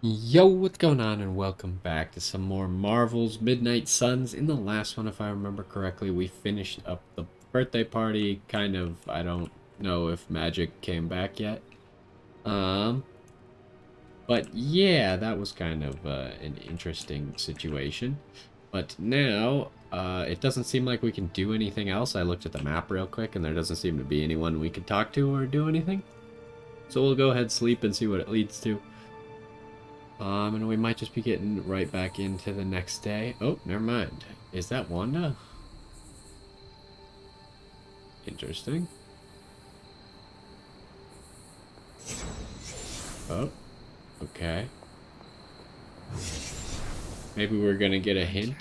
Yo, what's going on, and welcome back to some more Marvel's Midnight Suns. In the last one, if I remember correctly, we finished up the birthday party. Kind of, I don't know if magic came back yet. Um, but yeah, that was kind of an interesting situation. But now, it doesn't seem like we can do anything else. I looked at the map real quick, and there doesn't seem to be anyone we could talk to or do anything. So we'll go ahead, sleep, and see what it leads to. And we might just be getting right back into the next day. Oh, never mind. Is that Wanda? Interesting. Oh, okay. Maybe we're gonna get a hint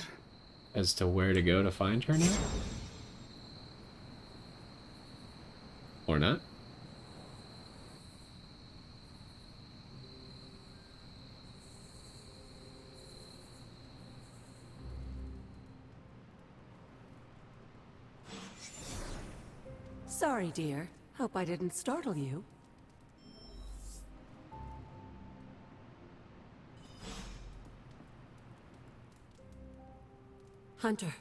as to where to go to find her now? Or not? Sorry, dear. Hope I didn't startle you. Hunter,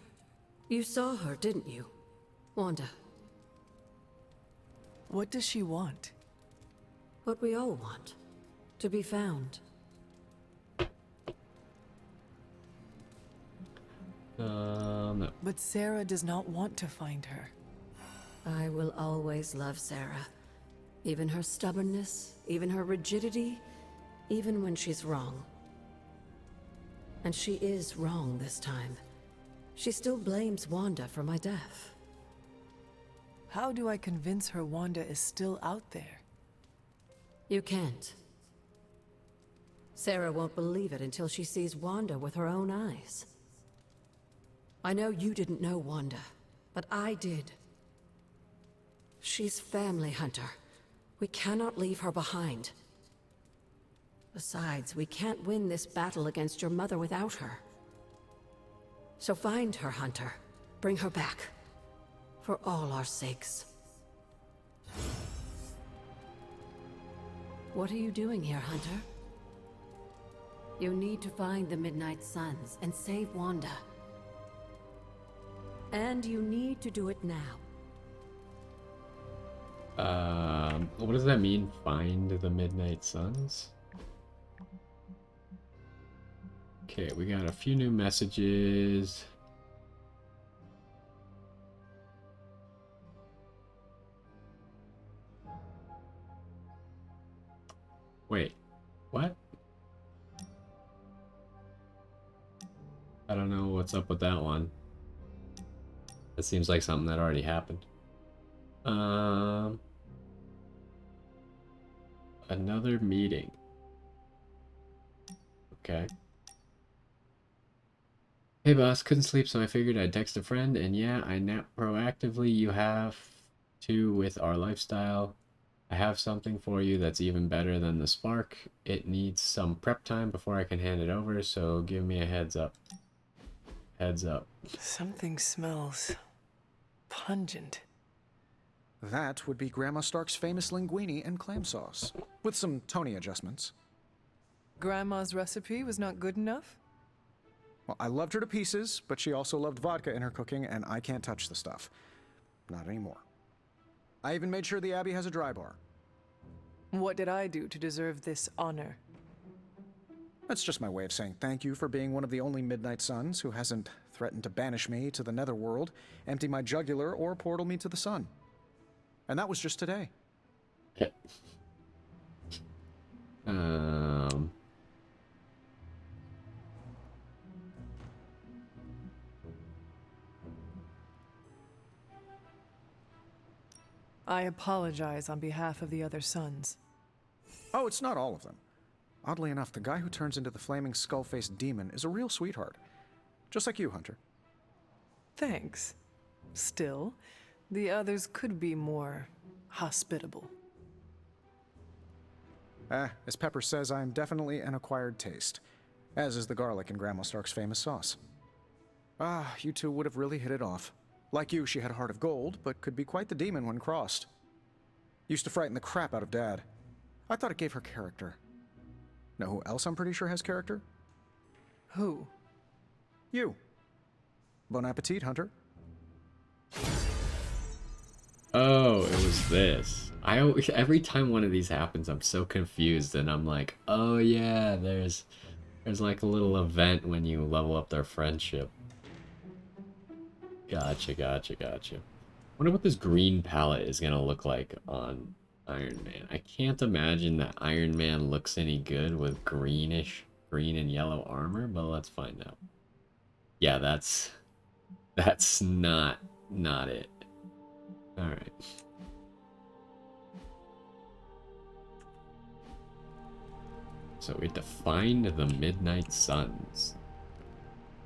you saw her, didn't you? Wanda, What does she want? what we all want. To be found. No. But Sarah does not want to find her. I will always love Sarah. Even her stubbornness, even her rigidity, even when she's wrong. And she is wrong this time. She still blames Wanda for my death. How do I convince her Wanda is still out there? You can't. Sarah won't believe it until she sees Wanda with her own eyes. I know you didn't know Wanda, but I did. She's family, Hunter. We cannot leave her behind. Besides, we can't win this battle against your mother without her. So find her, Hunter. Bring her back. For all our sakes. What are you doing here, Hunter? You need to find the Midnight Suns and save Wanda. And you need to do it now. What does that mean? Find the Midnight Suns? Okay, we got a few new messages. Wait, what? I don't know what's up with that one. That seems like something that already happened. Another meeting. Okay. Hey boss, couldn't sleep, so I figured I'd text a friend, and yeah, I nap proactively. You have to with our lifestyle. I have something for you that's even better than the spark. It needs some prep time before I can hand it over, so give me a heads up. Heads up. Something smells pungent. That would be Grandma Stark's famous linguine and clam sauce, with some Tony adjustments. Grandma's recipe was not good enough? Well, I loved her to pieces, but she also loved vodka in her cooking, and I can't touch the stuff. Not anymore. I even made sure the Abbey has a dry bar. What did I do to deserve this honor? That's just my way of saying thank you for being one of the only Midnight Suns who hasn't threatened to banish me to the Netherworld, empty my jugular, or portal me to the sun. And that was just today. Um, I apologize on behalf of the other sons. Oh, it's not all of them. Oddly enough, the guy who turns into the flaming skull-faced demon is a real sweetheart. Just like you, Hunter. Thanks. Still, the others could be more hospitable. As Pepper says, I'm definitely an acquired taste, as is the garlic in Grandma Stark's famous sauce. You two would have really hit it off. Like you, she had a heart of gold, but could be quite the demon when crossed. Used to frighten the crap out of Dad. I thought it gave her character. Know who else I'm pretty sure has character? Who? You. Bon appetit, Hunter. Oh, it was this. Every time one of these happens, I'm so confused, and I'm like, oh yeah, there's like a little event when you level up their friendship. Gotcha. Wonder what this green palette is gonna look like on Iron Man. I can't imagine that Iron Man looks any good with green and yellow armor, but let's find out. Yeah, that's not it. All right. So we have to find the Midnight Suns.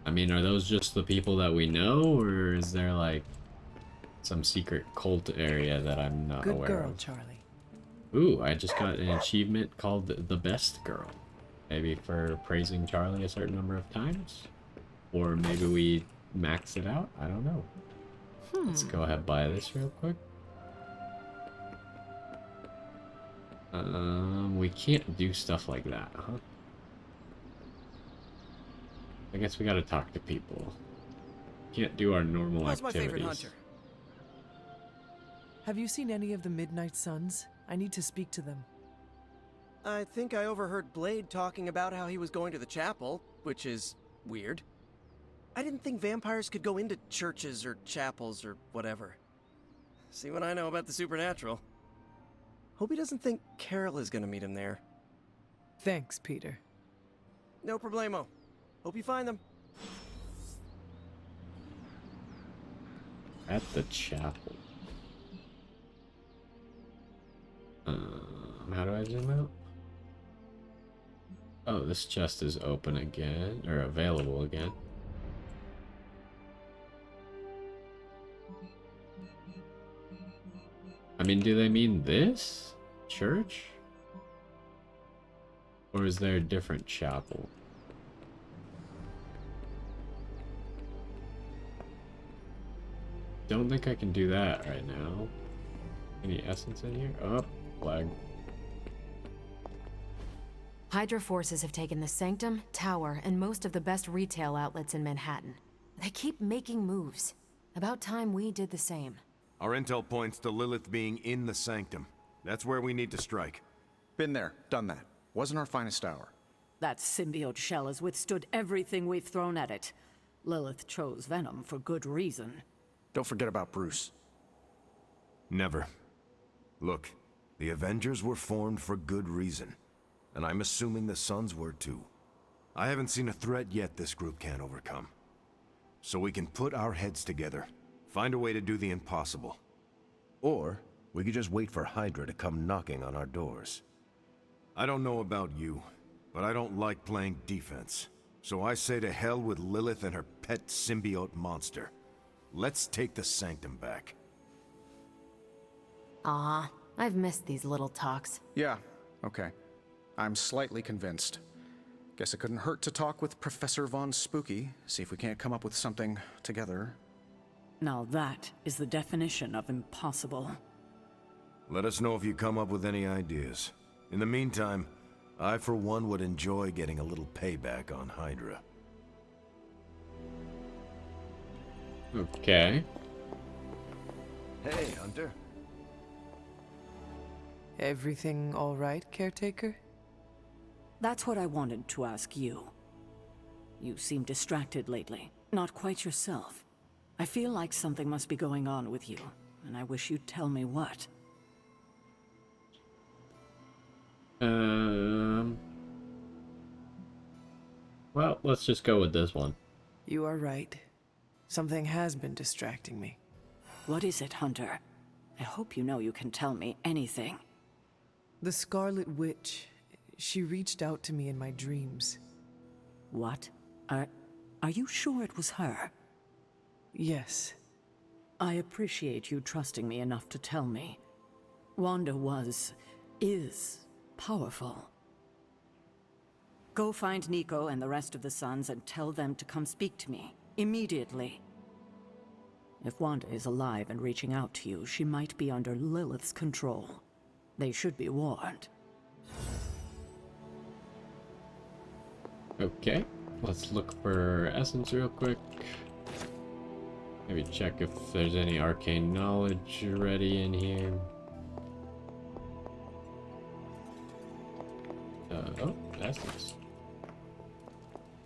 I mean, are those just the people that we know, or is there like some secret cult area that I'm not Good aware girl, of? Charlie. Ooh, I just got an achievement called the Best Girl. Maybe for praising Charlie a certain number of times? Or maybe we max it out? I don't know. Let's go ahead and buy this real quick. We can't do stuff like that, huh? I guess we gotta talk to people. Can't do our normal Who's my activities. favorite hunter? Have you seen any of the Midnight Suns? I need to speak to them. I think I overheard Blade talking about how he was going to the chapel, which is weird. I didn't think vampires could go into churches or chapels or whatever. See what I know about the supernatural. Hope he doesn't think Carol is gonna meet him there. Thanks, Peter. No problemo. Hope you find them. At the chapel. How do I zoom out? Oh, this chest is open again, or available again. I mean, do they mean this? Church? Or is there a different chapel? Don't think I can do that right now. Any essence in here? Oh, flag. Hydra forces have taken the Sanctum, Tower, and most of the best retail outlets in Manhattan. They keep making moves. About time we did the same. Our intel points to Lilith being in the Sanctum. That's where we need to strike. Been there, done that. Wasn't our finest hour. That symbiote shell has withstood everything we've thrown at it. Lilith chose Venom for good reason. Don't forget about Bruce. Never. Look, the Avengers were formed for good reason. And I'm assuming the Suns were too. I haven't seen a threat yet this group can't overcome. So we can put our heads together. Find a way to do the impossible. Or we could just wait for Hydra to come knocking on our doors. I don't know about you, but I don't like playing defense. So I say to hell with Lilith and her pet symbiote monster. Let's take the Sanctum back. Aw, I've missed these little talks. Yeah, okay. I'm slightly convinced. Guess it couldn't hurt to talk with Professor Von Spooky, see if we can't come up with something together. Now that is the definition of impossible. Let us know if you come up with any ideas. In the meantime, I for one would enjoy getting a little payback on Hydra. Okay. Hey, Hunter. Everything all right, caretaker? That's what I wanted to ask you. You seem distracted lately, not quite yourself. I feel like something must be going on with you, and I wish you'd tell me what. Well, let's just go with this one. You are right. Something has been distracting me. What is it, Hunter? I hope you know you can tell me anything. The Scarlet Witch, she reached out to me in my dreams. What? Are you sure it was her? Yes. I appreciate you trusting me enough to tell me. Wanda is powerful. Go find Nico and the rest of the Suns and tell them to come speak to me, immediately. If Wanda is alive and reaching out to you, she might be under Lilith's control. They should be warned. Okay, let's look for essence real quick. Maybe check if there's any arcane knowledge ready in here. Oh, essence.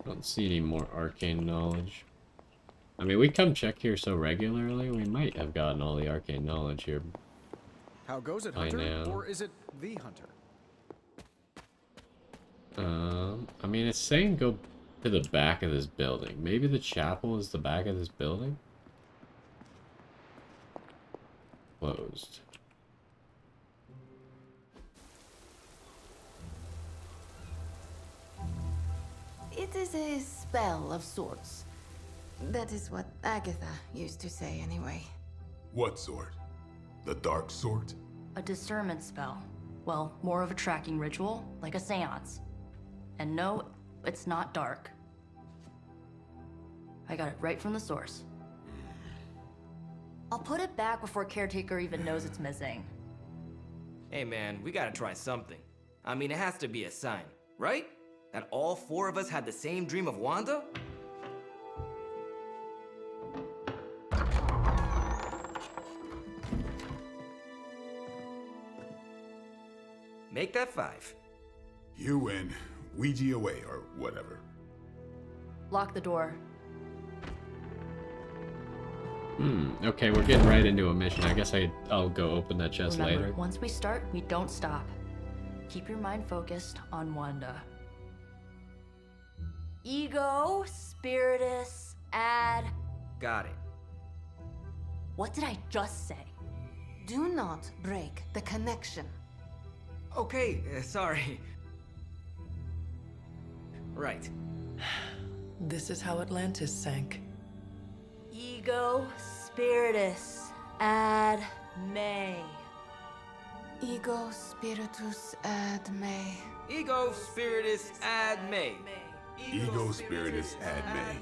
Don't see any more arcane knowledge. I mean, we come check here so regularly, we might have gotten all the arcane knowledge here. How goes it, By Hunter? now. Or is it the Hunter? I mean, it's saying go to the back of this building. Maybe the chapel is the back of this building? Closed. It is a spell of sorts. That is what Agatha used to say anyway. What sort? The dark sort? A discernment spell. Well, more of a tracking ritual, like a seance. And no, it's not dark. I got it right from the source. I'll put it back before Caretaker even knows it's missing. Hey man, we gotta try something. I mean, it has to be a sign, right? That all four of us had the same dream of Wanda? Make that 5. You win. Ouija away, or whatever. Lock the door. Okay, we're getting right into a mission. I guess I'll go open that chest Remember, later. once we start, we don't stop. Keep your mind focused on Wanda. Ego, Spiritus, add... Got it. What did I just say? Do not break the connection. Okay, sorry. Right. This is how Atlantis sank. Ego, Spiritus, ad me. Ego spiritus ad me. Ego spiritus ad me. Ego spiritus ad me.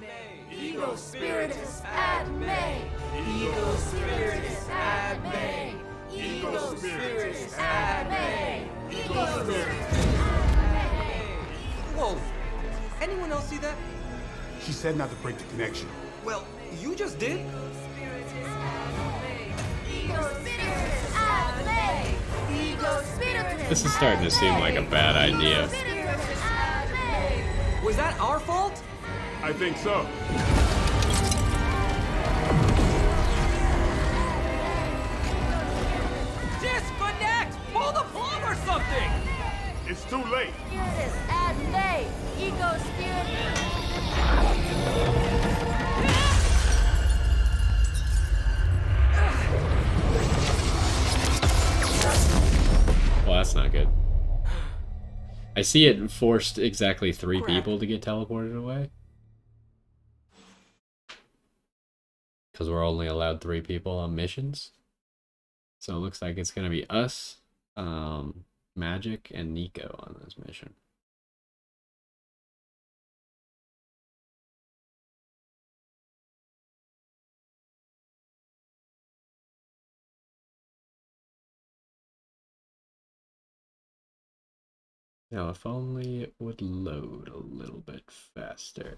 Ego, Spiritus, ad me. Ego, Spiritus, ad me. Ego, Spiritus, ad me. Ego, Spiritus, ad me. Whoa! Anyone else see that? She said not to break the connection. Well, you just did. Ego, Spiritus, ad me. Ego, Spiritus. This is starting to seem like a bad idea. Was that our fault? I think so. Disconnect! Pull the plug or something! It's too late. Spiritus, ad me. Ego, Spiritus. Well, that's not good. I see it forced exactly 3 people to get teleported away. Because we're only allowed 3 people on missions. So it looks like it's going to be us, Magic, and Nico on this mission. Now, if only it would load a little bit faster.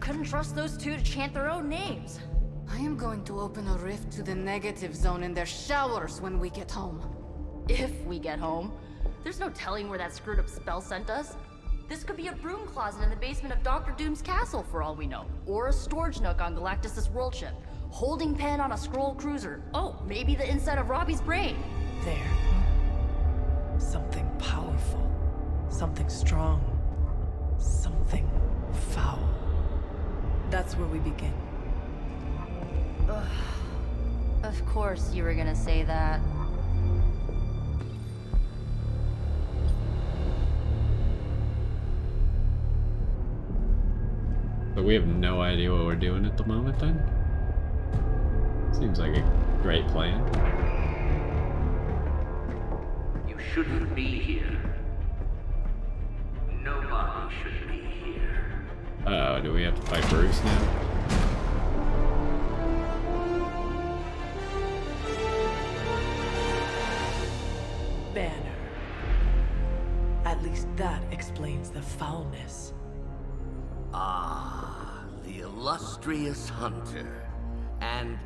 Couldn't trust those two to chant their own names. I am going to open a rift to the negative zone in their showers when we get home. If we get home. There's no telling where that screwed up spell sent us. This could be a broom closet in the basement of Dr. Doom's castle for all we know. Or a storage nook on Galactus' world ship. Holding pen on a scroll cruiser. Oh, maybe the inside of Robbie's brain. There. Something powerful. Something strong. Something foul. That's where we begin. Ugh. Of course you were gonna say that. But we have no idea what we're doing at the moment then? Seems like a great plan. You shouldn't be here. Nobody should be here. Uh-oh, do we have to fight Bruce now? the foulness. Ah, the illustrious hunter. And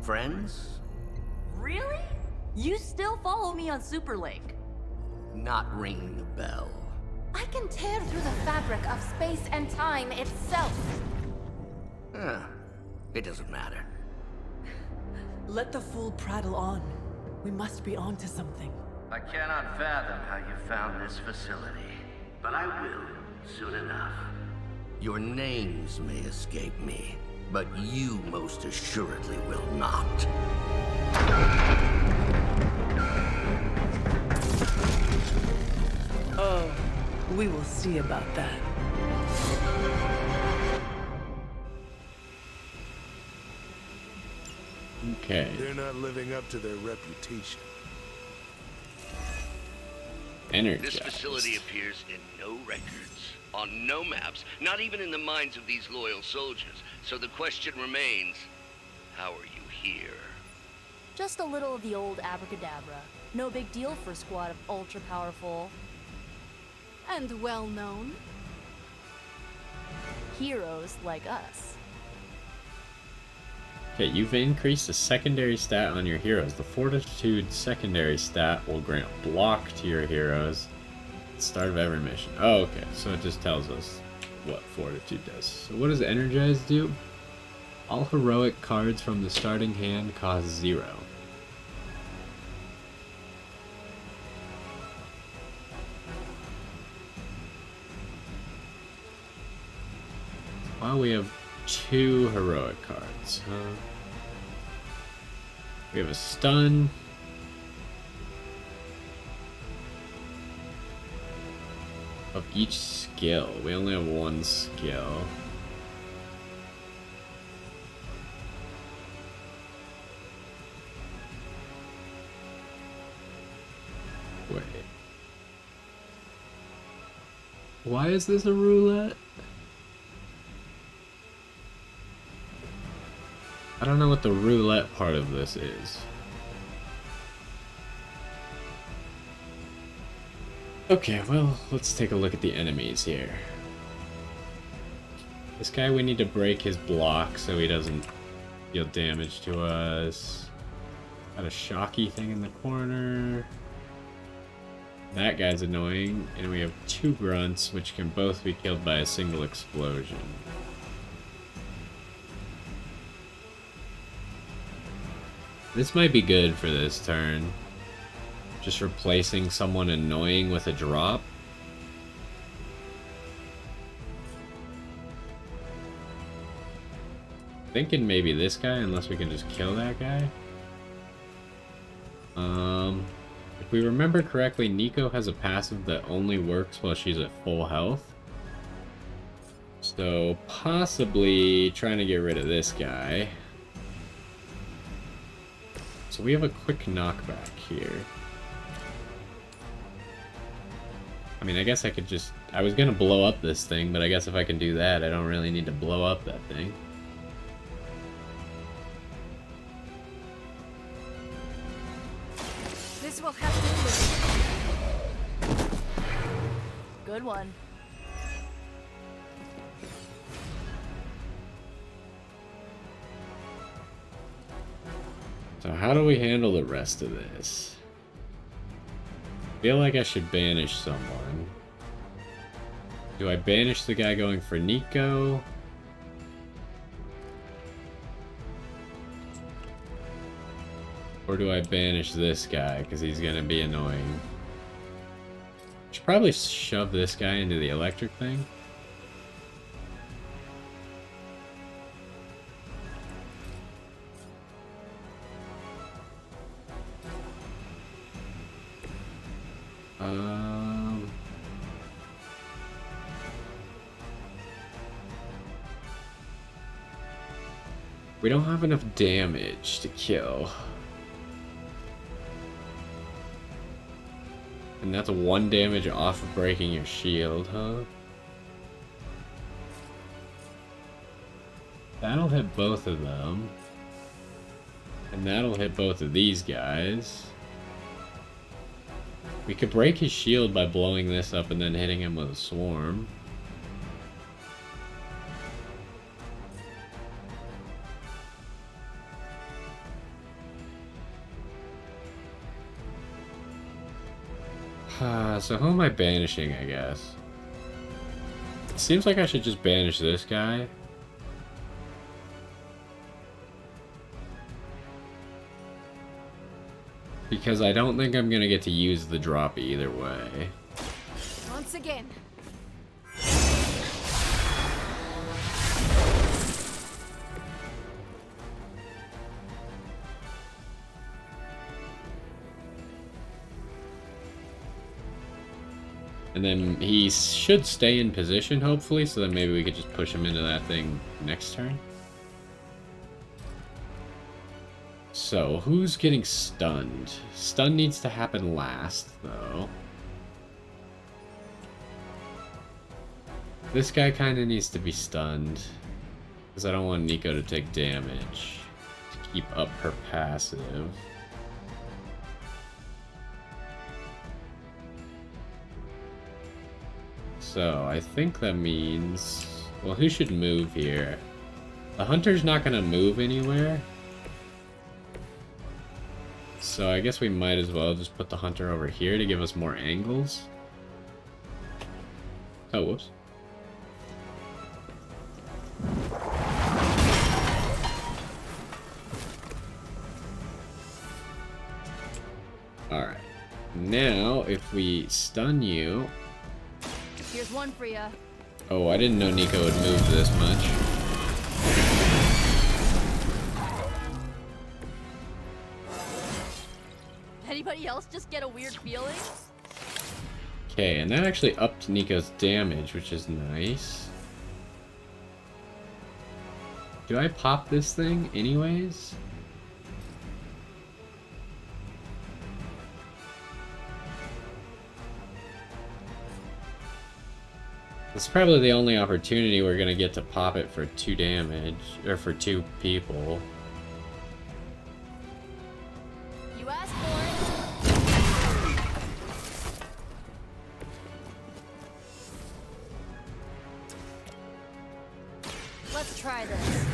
friends? Really? You still follow me on Super Lake? Not ringing the bell. I can tear through the fabric of space and time itself. It doesn't matter. Let the fool prattle on. We must be onto something. I cannot fathom how you found this facility, but I will soon enough. Your names may escape me, but you most assuredly will not. Oh, we will see about that. Okay. They're not living up to their reputation. Energized. This facility appears in no records, on no maps, not even in the minds of these loyal soldiers. So the question remains, how are you here? Just a little of the old abracadabra. No big deal for a squad of ultra-powerful... And well-known. heroes like us. Okay, you've increased the secondary stat on your heroes. The Fortitude secondary stat will grant block to your heroes at the start of every mission. Oh, okay, so it just tells us what Fortitude does. So what does Energize do? All heroic cards from the starting hand cost 0. Well, we have 2 heroic cards, huh? We have a stun. Of each skill. We only have 1 skill. Wait. Why is this a roulette? I don't know what the roulette part of this is. Okay, well, let's take a look at the enemies here. This guy, we need to break his block so he doesn't deal damage to us. Got a shocky thing in the corner. That guy's annoying. And we have 2 grunts, which can both be killed by a single explosion. This might be good for this turn. Just replacing someone annoying with a drop. Thinking maybe this guy, unless we can just kill that guy. If we remember correctly, Nico has a passive that only works while she's at full health. So possibly trying to get rid of this guy. So we have a quick knockback here. I mean, I guess I could just... I was gonna blow up this thing, but I guess if I can do that, I don't really need to blow up that thing. This will have to do. Good one. So how do we handle the rest of this? I feel like I should banish someone. Do I banish the guy going for Nico? Or do I banish this guy because he's gonna be annoying? I should probably shove this guy into the electric thing. We don't have enough damage to kill. And that's 1 damage off of breaking your shield, huh? That'll hit both of them. And that'll hit both of these guys. We could break his shield by blowing this up and then hitting him with a swarm. So who am I banishing, I guess? It seems like I should just banish this guy. Because I don't think I'm gonna get to use the drop either way. Once again. And then he should stay in position, hopefully, so then maybe we could just push him into that thing next turn. So, who's getting stunned? Stun needs to happen last, though. This guy kind of needs to be stunned. Because I don't want Nico to take damage. To keep up her passive. So, I think that means... Well, who should move here? The hunter's not going to move anywhere. So, I guess we might as well just put the hunter over here to give us more angles. Oh, whoops. Alright. Now, if we stun you... Here's one for ya. Oh, I didn't know Nico would move this much. Anybody else just get a weird feeling? Okay, and that actually upped Nico's damage, which is nice. Do I pop this thing anyways? It's probably the only opportunity we're gonna get to pop it for 2 damage, or for 2 people. You asked for it. Let's try this.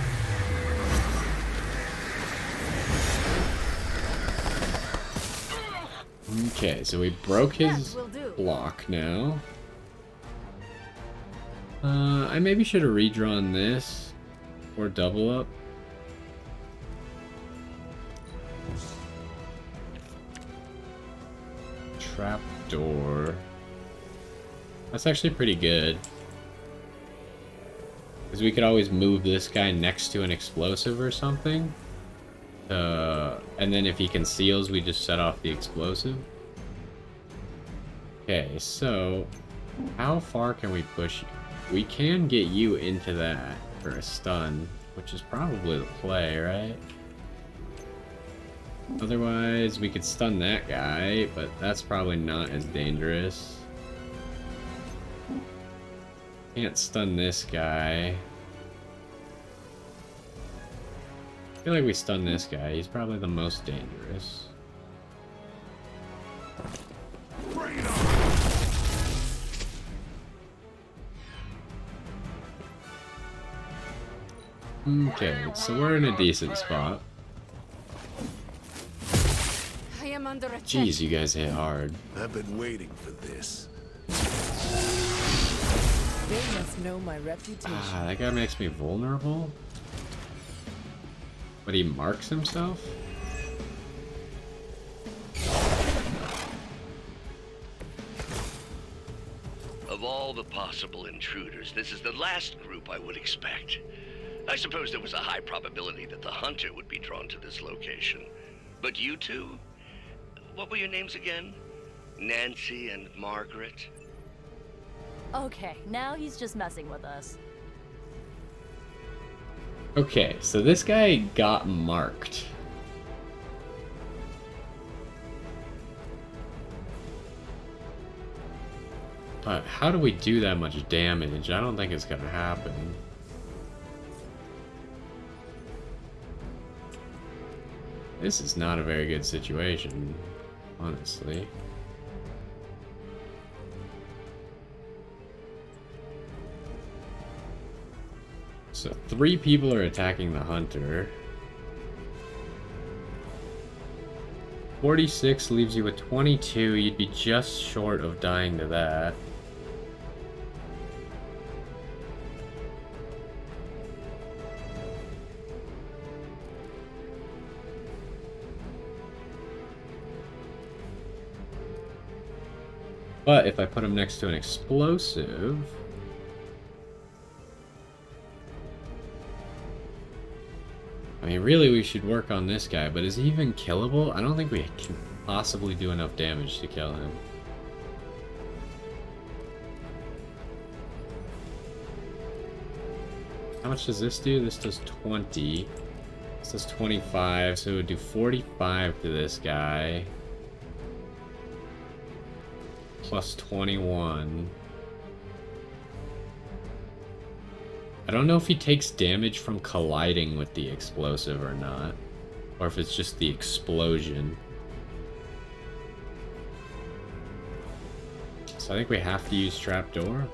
Okay, so we broke his will do. block now. I maybe should have redrawn this or double up. Trap door. That's actually pretty good. Because we could always move this guy next to an explosive or something. And then if he conceals, we just set off the explosive. Okay, so how far can we push you? We can get you into that for a stun, which is probably the play, right? Otherwise, we could stun that guy, but that's probably not as dangerous. Can't stun this guy. I feel like we stun this guy. He's probably the most dangerous. Okay, so we're in a decent spot. I am under attack. Jeez, you guys hit hard. I've been waiting for this. They must know my reputation. Ah, that guy makes me vulnerable? But he marks himself? Of all the possible intruders, this is the last group I would expect. I suppose there was a high probability that the hunter would be drawn to this location. But you two? What were your names again? Nancy and Margaret? Okay, now he's just messing with us. Okay, so this guy got marked. But how do we do that much damage? I don't think it's gonna happen. This is not a very good situation, honestly. 3 people are attacking the hunter. 46 leaves you with 22. You'd be just short of dying to that. But if I put him next to an explosive... I mean, really we should work on this guy, but is he even killable? I don't think we can possibly do enough damage to kill him. How much does this do? This does 20. This does 25, so it would do 45 to this guy. Plus 21. I don't know if he takes damage from colliding with the explosive or not. Or if it's just the explosion. So I think we have to use trapdoor.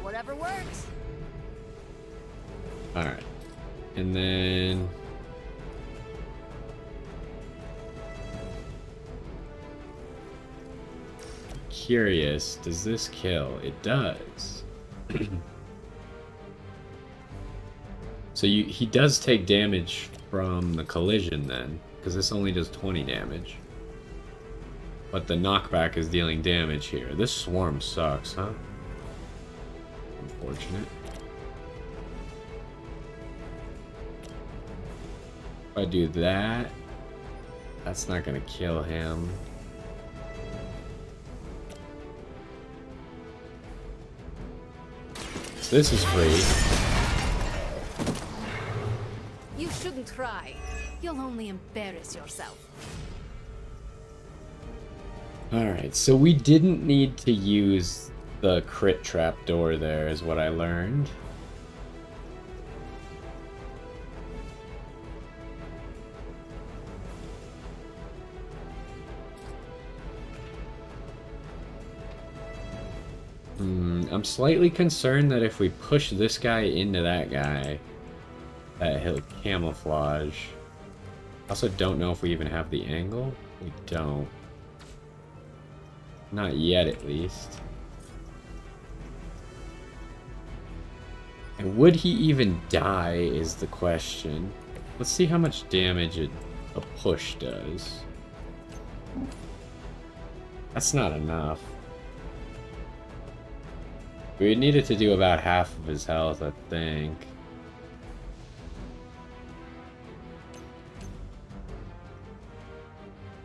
Whatever works. Alright. And then... Curious, does this kill? It does. So he does take damage from the collision then, because this only does 20 damage. But the knockback is dealing damage here. This swarm sucks, huh? Unfortunate. If I do that, that's not gonna kill him. So this is free. You shouldn't try. You'll only embarrass yourself. Alright, so we didn't need to use the crit trapdoor there, is what I learned. I'm slightly concerned that if we push this guy into that guy, that he'll camouflage. Also don't know if we even have the angle. We don't. Not yet, at least. And would he even die is the question. Let's see how much damage a push does. That's not enough. We needed to do about half of his health, I think.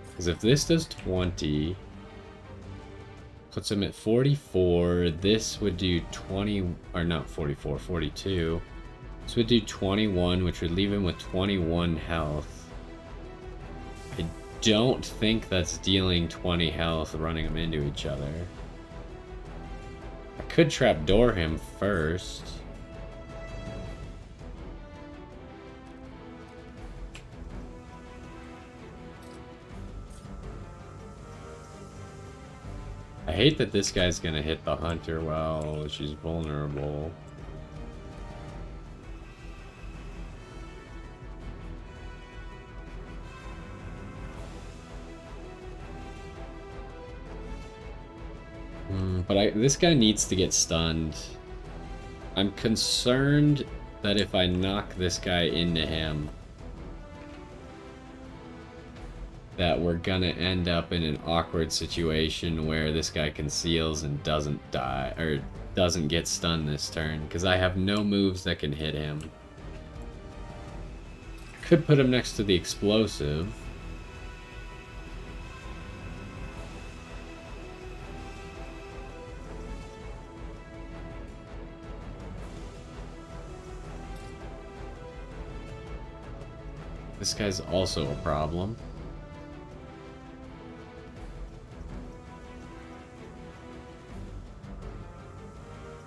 Because if this does 20, puts him at 44, this would do 20, or not 44, 42. This would do 21, which would leave him with 21 health. I don't think that's dealing 20 health running them into each other. I could trapdoor him first. I hate that this guy's gonna hit the hunter while she's vulnerable. But this guy needs to get stunned. I'm concerned that if I knock this guy into him, that we're gonna end up in an awkward situation where this guy conceals and doesn't die, or doesn't get stunned this turn, because I have no moves that can hit him. Could put him next to the explosive. This guy's also a problem.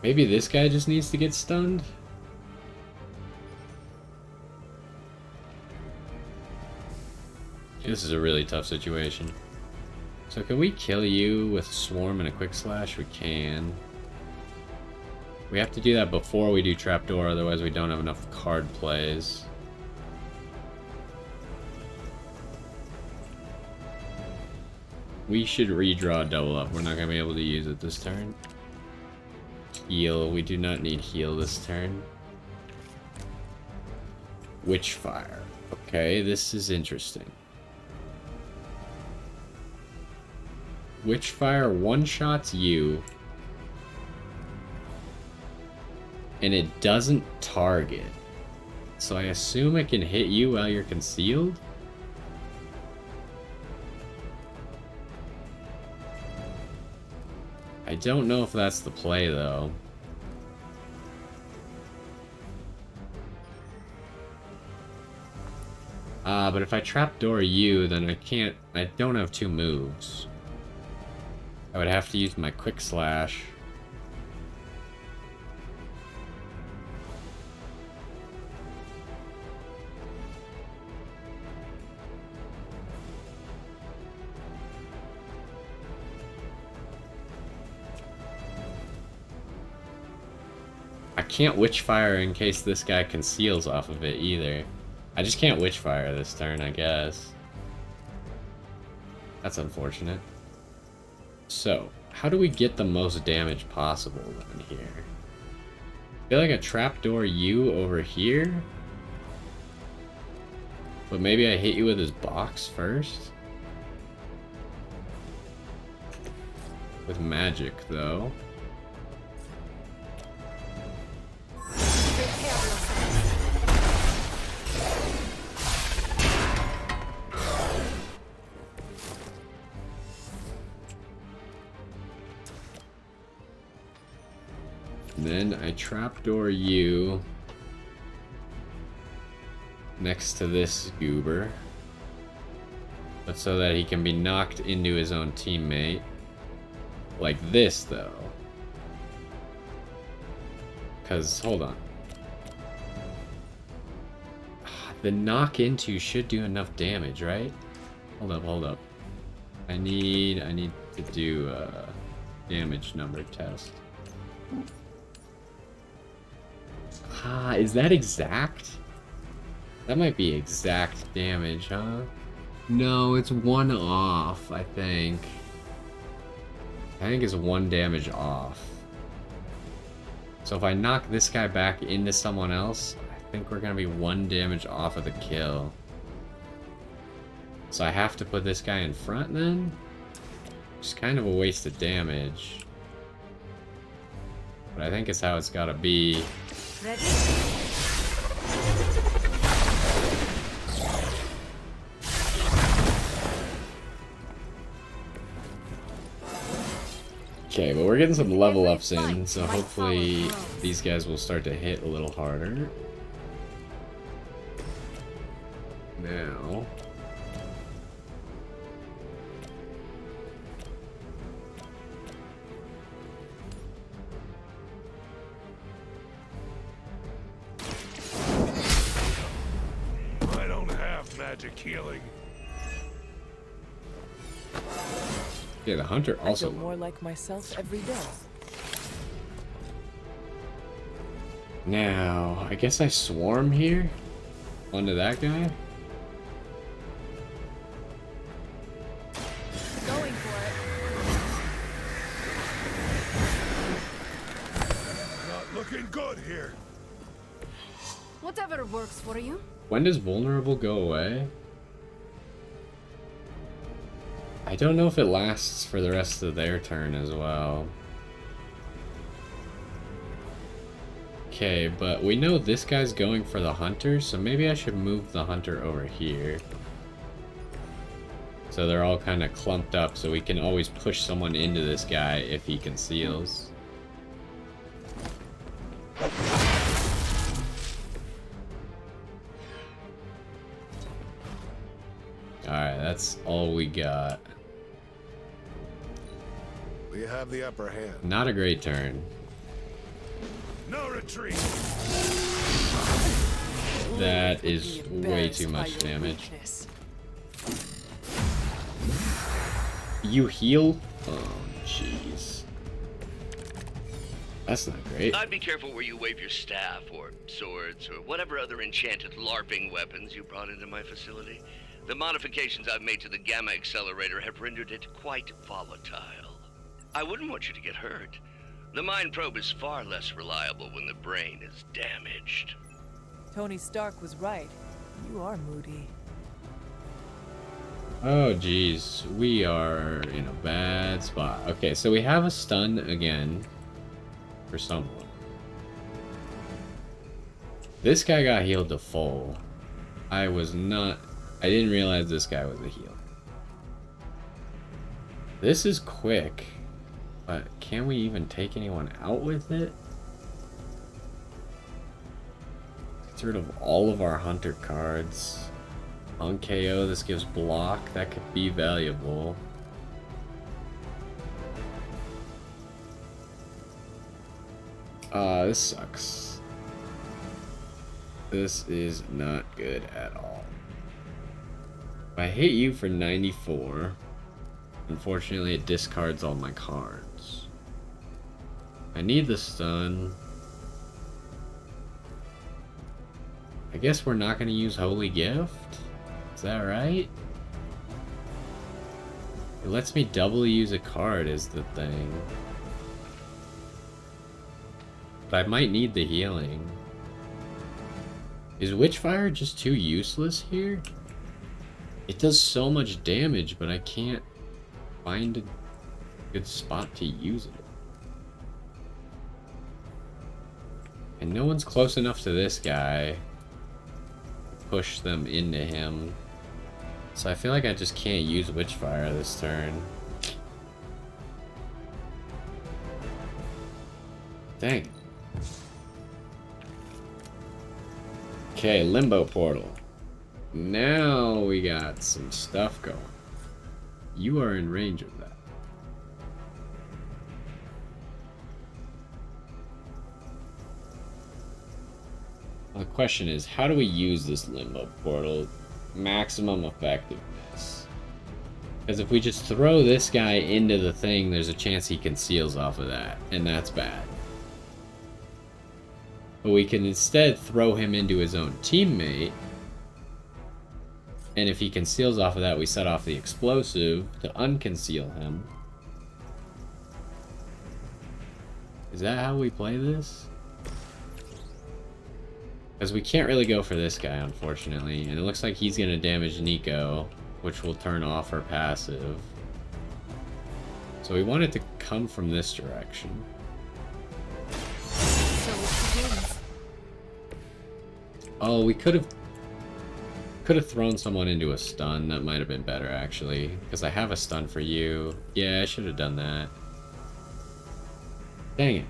Maybe this guy just needs to get stunned? This is a really tough situation. So can we kill you with a swarm and a quick slash? We can. We have to do that before we do trapdoor, otherwise we don't have enough card plays. We should redraw double up. We're not going to be able to use it this turn. Heal. We do not need heal this turn. Witchfire. Okay, this is interesting. Witchfire one-shots you. And it doesn't target. So I assume it can hit you while you're concealed? I don't know if that's the play, though. But if I trapdoor you, then I don't have two moves. I would have to use my quick slash. I can't Witchfire in case this guy conceals off of it either. I just can't Witchfire this turn, I guess. That's unfortunate. So, how do we get the most damage possible then here? I feel like a trapdoor you over here? But maybe I hit you with his box first? With magic, though. Then I trapdoor you next to this goober, but so that he can be knocked into his own teammate. Like this, though. Because, hold on. The knock into should do enough damage, right? Hold up. I need to do a damage number test. Is that exact? That might be exact damage, huh? No, it's one off, I think. I think it's one damage off. So if I knock this guy back into someone else, I think we're gonna be one damage off of the kill. So I have to put this guy in front then? It's kind of a waste of damage. But I think it's how it's gotta be. Ready? Okay, but we're getting some level ups in, so hopefully these guys will start to hit a little harder. Now... I don't have magic healing. Yeah, the hunter also... I feel more like myself every day. Now, I guess I swarm here? Onto that guy? Going for it. Not looking good here. Whatever works for you. When does vulnerable go away? I don't know if it lasts for the rest of their turn as well. Okay, but we know this guy's going for the hunter, so maybe I should move the hunter over here. So they're all kind of clumped up, so we can always push someone into this guy if he conceals. Alright, that's all we got. We have the upper hand. Not a great turn. No retreat. That is way too much damage. You heal? Oh, jeez. That's not great. I'd be careful where you wave your staff, or swords, or whatever other enchanted LARPing weapons you brought into my facility. The modifications I've made to the gamma accelerator have rendered it quite volatile. I wouldn't want you to get hurt. The mind probe is far less reliable when the brain is damaged. Tony Stark was right. You are moody. Oh, jeez. We are in a bad spot. Okay, so we have a stun again for someone. This guy got healed to full. I didn't realize this guy was a heal. This is quick, but can we even take anyone out with it? Gets rid of all of our hunter cards. On KO, this gives block. That could be valuable. This sucks. This is not good at all. If I hit you for 94, unfortunately it discards all my cards. I need the stun. I guess we're not going to use Holy Gift? Is that right? It lets me double use a card is the thing. But I might need the healing. Is Witchfire just too useless here? It does so much damage, but I can't find a good spot to use it. And no one's close enough to this guy. Push them into him. So I feel like I just can't use Witchfire this turn. Dang. Okay, Limbo Portal. Now we got some stuff going. You are in range of that. The question is, how do we use this Limbo Portal? Maximum effectiveness. Because if we just throw this guy into the thing, there's a chance he conceals off of that, and that's bad. But we can instead throw him into his own teammate, and if he conceals off of that, we set off the explosive to unconceal him. Is that how we play this? Because we can't really go for this guy, unfortunately. And it looks like he's going to damage Nico, which will turn off her passive. So we want it to come from this direction. So it begins. Oh, we could have thrown someone into a stun. That might have been better, actually. Because I have a stun for you. Yeah, I should have done that. Dang it.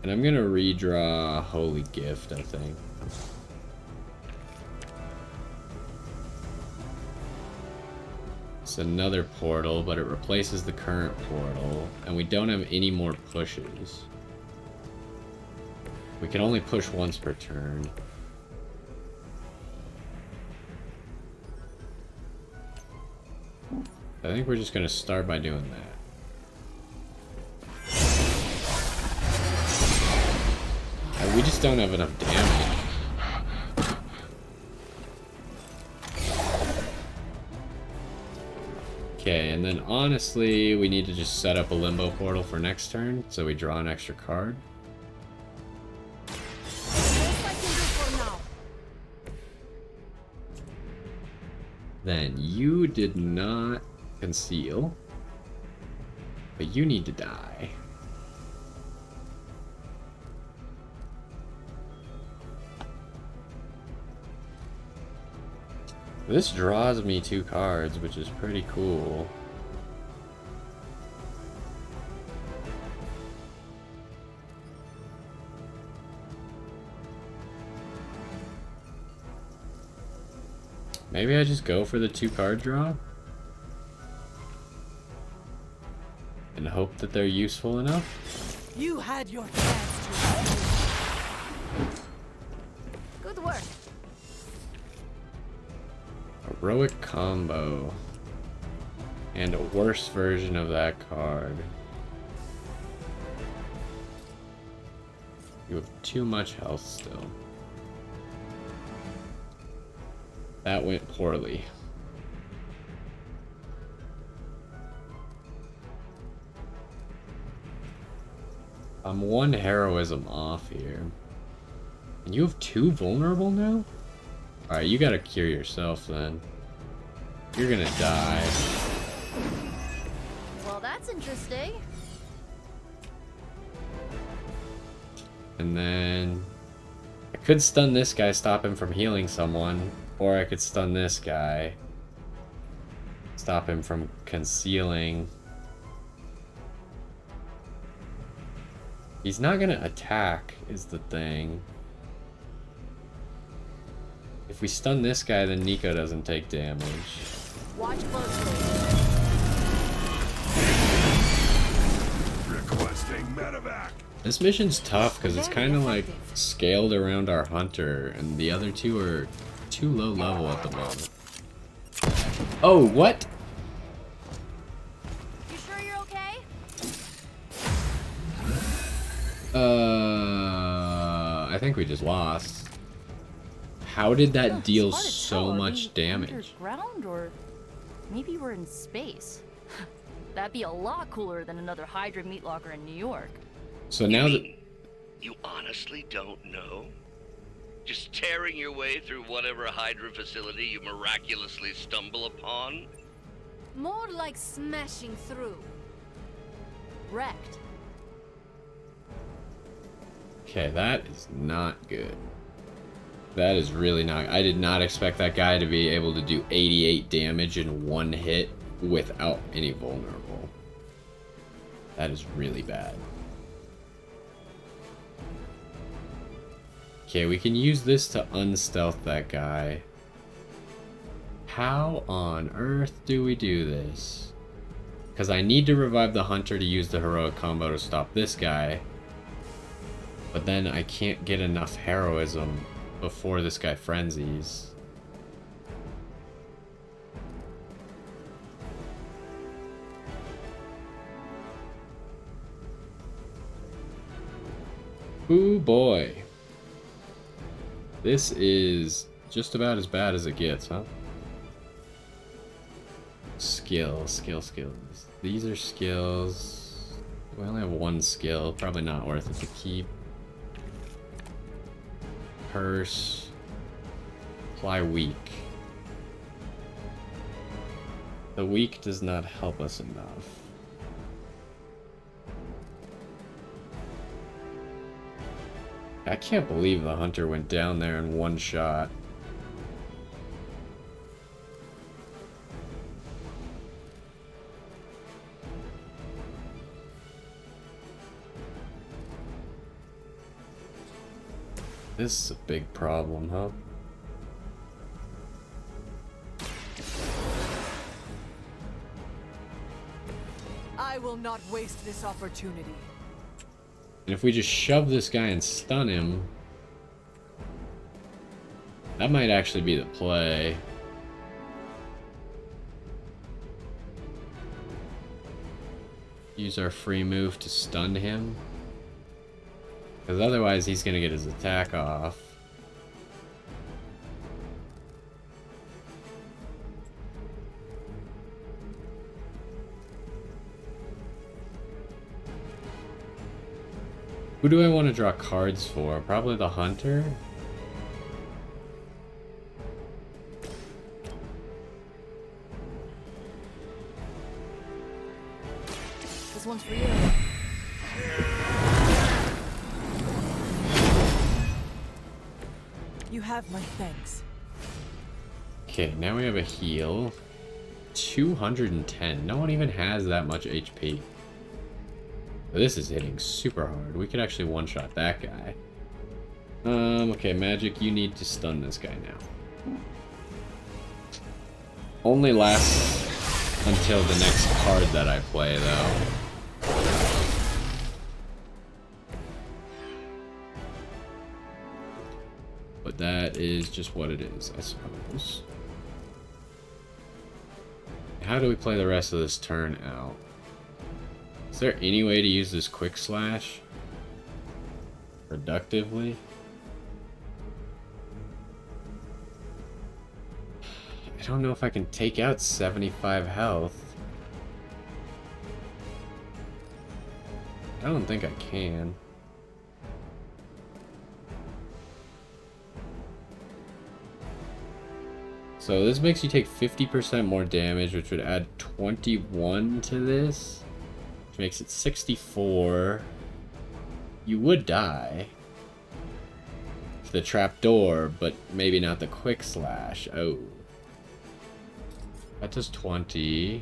And I'm gonna redraw Holy Gift, I think. It's another portal, but it replaces the current portal, and we don't have any more pushes. We can only push once per turn. I think we're just gonna start by doing that. We just don't have enough damage. Okay, and then honestly, we need to just set up a Limbo Portal for next turn, so we draw an extra card. Then you did not conceal, but you need to die. This draws me 2 cards, which is pretty cool. Maybe I just go for the 2-card draw? And hope that they're useful enough? You had your chance to. Good work. Heroic combo. And a worse version of that card. You have too much health still. That went poorly. I'm 1 heroism off here. And you have 2 vulnerable now? Alright, you gotta cure yourself then. You're gonna die. Well, that's interesting. And then I could stun this guy, stop him from healing someone. Or I could stun this guy, stop him from concealing. He's not gonna attack, is the thing. If we stun this guy, then Nico doesn't take damage. Watch closely. Requesting medevac. This mission's tough because it's kind of like scaled around our hunter, and the other 2 are too low level at the moment. Oh, what? You sure you're okay? I think we just lost. How did that deal so much damage? Underground, or maybe we're in space. That'd be a lot cooler than another Hydra meat locker in New York. So now that you honestly don't know? Just tearing your way through whatever Hydra facility you miraculously stumble upon? More like smashing through. Wrecked. Okay, that is not good. That is really not. I did not expect that guy to be able to do 88 damage in 1 hit without any vulnerable. That is really bad. Okay, we can use this to unstealth that guy. How on earth do we do this? Because I need to revive the hunter to use the heroic combo to stop this guy. But then I can't get enough heroism before this guy frenzies. Ooh boy. This is just about as bad as it gets, huh? Skills. These are skills. We only have 1 skill. Probably not worth it to keep. Purse. Apply weak. The weak does not help us enough. I can't believe the hunter went down there in 1 shot. This is a big problem, huh? I will not waste this opportunity. And if we just shove this guy and stun him, that might actually be the play. Use our free move to stun him. Because otherwise he's going to get his attack off. Who do I want to draw cards for? Probably the hunter? This one's for you. You have my thanks. Okay, now we have a heal. 210. No one even has that much HP. This is hitting super hard. We could actually one-shot that guy. Okay, Magic, you need to stun this guy now. Only lasts until the next card that I play, though. But that is just what it is, I suppose. How do we play the rest of this turn out? Is there any way to use this quick slash productively? I don't know if I can take out 75 health. I don't think I can. So this makes you take 50% more damage, which would add 21 to this, which makes it 64. You would die for the trapdoor, but maybe not the quick slash. Oh. That does 20.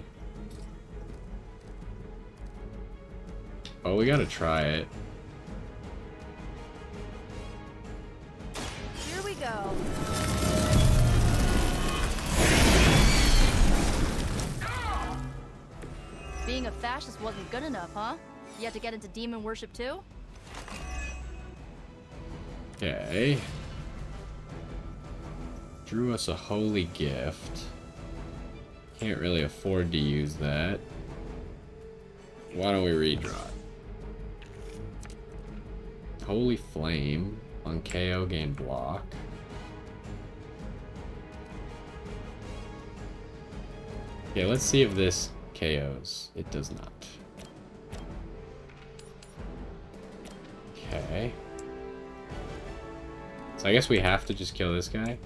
Oh, we gotta try it. Here we go. Being a fascist wasn't good enough, huh? You had to get into demon worship too? Okay. Drew us a holy gift. Can't really afford to use that. Why don't we redraw it? Holy Flame. On KO, gain block. Okay, let's see if this KOs. It does not. Okay. So I guess we have to just kill this guy.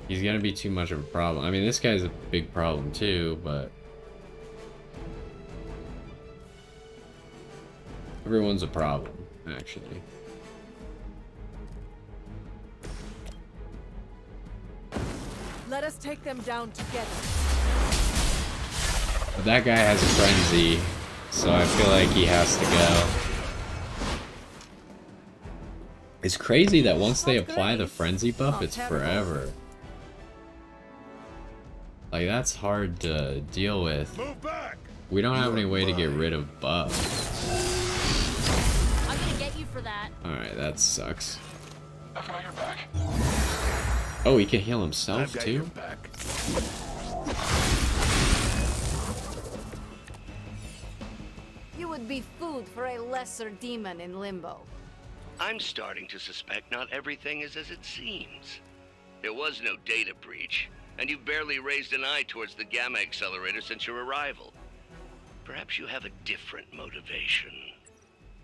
He's gonna be too much of a problem. I mean, this guy's a big problem too, but everyone's a problem, actually. Let us take them down together. But that guy has a frenzy, so I feel like he has to go. It's crazy that once they apply the frenzy buff, it's forever. Like, that's hard to deal with. We don't have any way to get rid of buffs. I'm gonna get you for that. Alright, that sucks. Oh, he can heal himself too? You would be food for a lesser demon in limbo. I'm starting to suspect not everything is as it seems. There was no data breach, and you've barely raised an eye towards the Gamma Accelerator since your arrival. Perhaps you have a different motivation.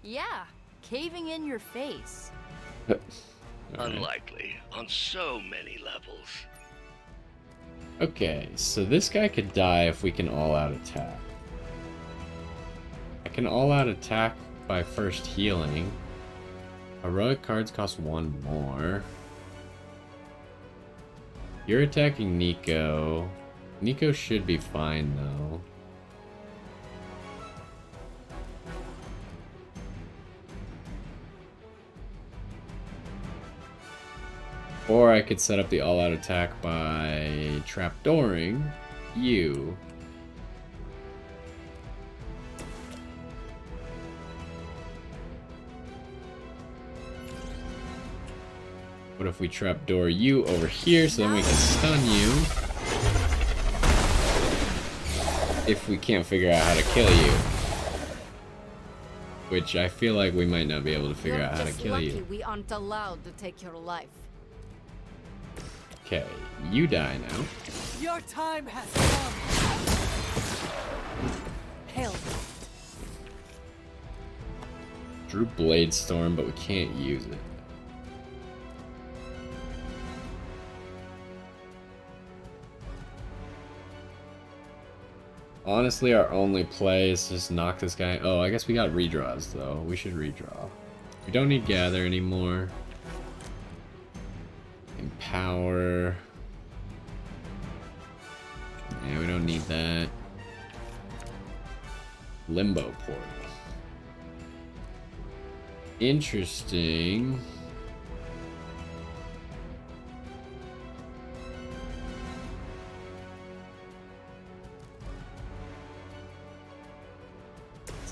Yeah, caving in your face. Unlikely, on so many levels. Okay, so this guy could die if we can all-out attack. I can all-out attack by first healing. Heroic cards cost one more. You're attacking Nico. Nico should be fine, though. Or I could set up the all-out attack by trapdooring you. What if we trapdoor you over here so then we can stun you? If we can't figure out how to kill you. Which I feel like we might not be able to figure out how to kill you. We aren't allowed to take your life. Okay, you die now. Your time has come. Hell. Drew Blade Storm, but we can't use it. Honestly, our only play is just knock this guy. Oh, I guess we got redraws, though. We should redraw. We don't need Gather anymore. Empower. Yeah, we don't need that. Limbo Portal. Interesting.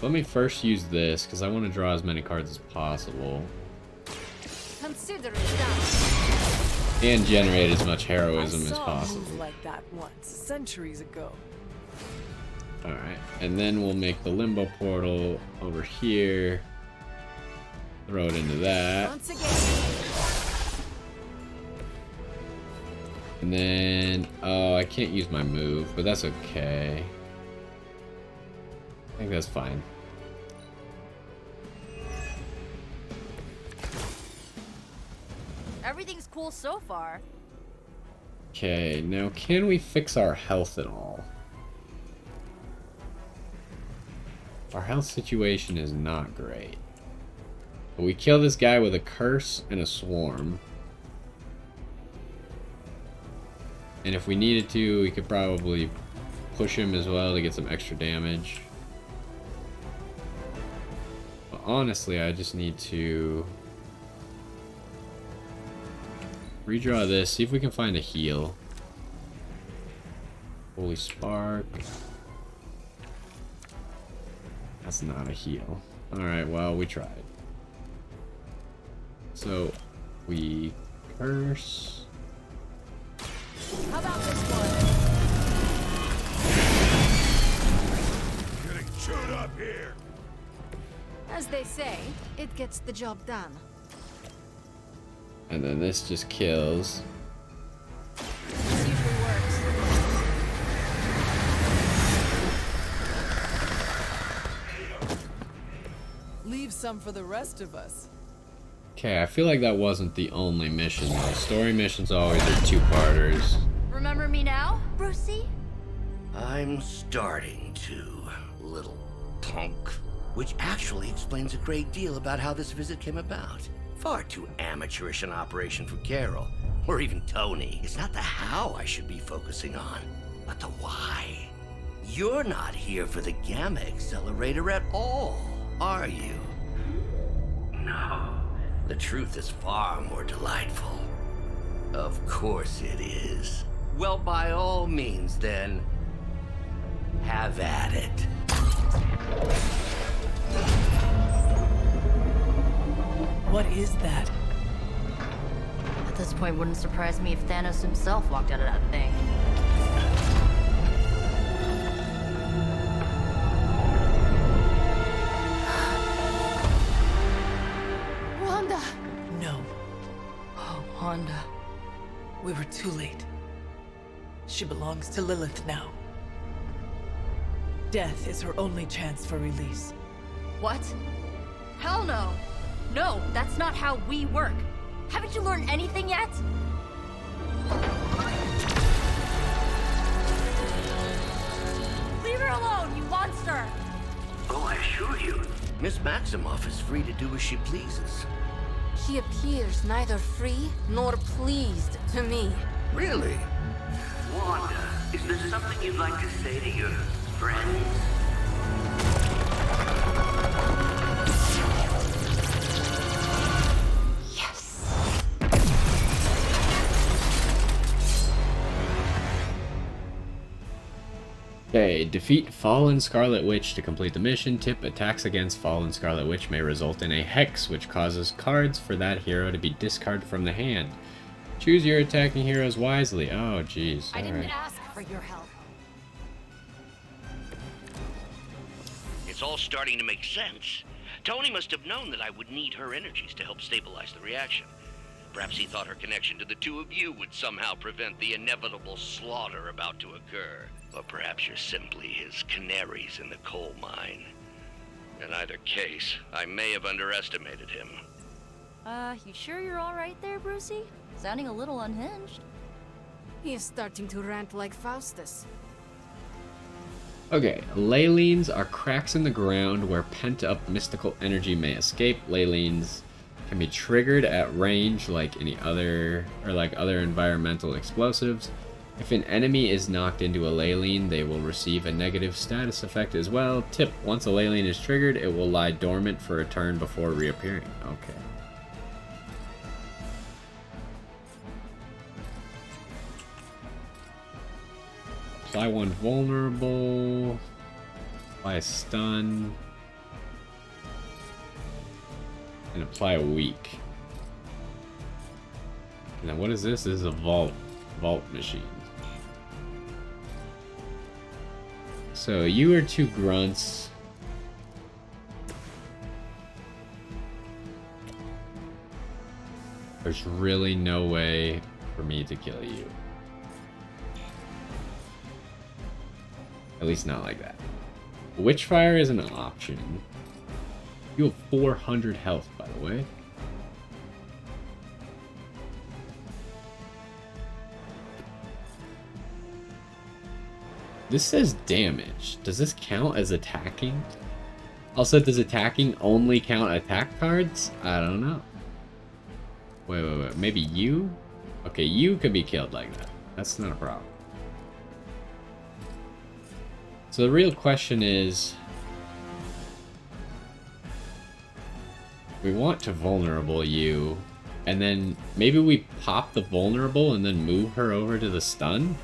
So let me first use this, because I want to draw as many cards as possible. Consider it done. And generate as much heroism as I saw a possible. move like that once, centuries ago. Alright, and then we'll make the limbo portal over here. Throw it into that. Once again. And then, oh, I can't use my move, but that's okay. I think that's fine. Everything's cool so far. Okay, now can we fix our health at all? Our health situation is not great. But we kill this guy with a curse and a swarm. And if we needed to, we could probably push him as well to get some extra damage. But honestly, I just need to redraw this, see if we can find a heal. Holy Spark. That's not a heal. Alright, well, we tried. So, we curse. How about this one? Getting chewed up here. As they say, it gets the job done. And then this just kills. This usually works. Leave some for the rest of us. Okay, I feel like that wasn't the only mission though. Story missions always are two-parters. Remember me now, Brucey? I'm starting to, little punk. Which actually explains a great deal about how this visit came about. Far too amateurish an operation for Carol, or even Tony. It's not the how I should be focusing on, but the why. You're not here for the Gamma Accelerator at all, are you? No. The truth is far more delightful. Of course it is. Well, by all means, then, have at it. What is that? At this point, wouldn't surprise me if Thanos himself walked out of that thing. Wanda! No. Oh, Wanda. We were too late. She belongs to Lilith now. Death is her only chance for release. What? Hell no! No, that's not how we work. Haven't you learned anything yet? Leave her alone, you monster! Oh, I assure you, Miss Maximoff is free to do as she pleases. She appears neither free nor pleased to me. Really? Wanda, is there something you'd like to say to your friends? Okay, defeat Fallen Scarlet Witch to complete the mission. Tip: attacks against Fallen Scarlet Witch may result in a hex, which causes cards for that hero to be discarded from the hand. Choose your attacking heroes wisely. Oh, jeez. I didn't Alright. ask for your help. It's all starting to make sense. Tony must have known that I would need her energies to help stabilize the reaction. Perhaps he thought her connection to the two of you would somehow prevent the inevitable slaughter about to occur. Or perhaps you're simply his canaries in the coal mine. In either case, I may have underestimated him. You sure you're alright there, Brucey? Sounding a little unhinged. He is starting to rant like Faustus. Okay, Leylines are cracks in the ground where pent-up mystical energy may escape. Leylines can be triggered at range like other environmental explosives. If an enemy is knocked into a Leyline, they will receive a negative status effect as well. Tip: once a Leyline is triggered, it will lie dormant for a turn before reappearing. Okay. Apply one vulnerable. Apply a stun. And apply a weak. And then what is this? This is a vault machine. So you are 2 grunts. There's really no way for me to kill you. At least not like that. Witchfire is an option. You have 400 health, by the way. This says damage. Does this count as attacking? Also, does attacking only count attack cards? I don't know. Wait. Maybe you? Okay, you could be killed like that. That's not a problem. So the real question is... we want to vulnerable you, and then maybe we pop the vulnerable and then move her over to the stun?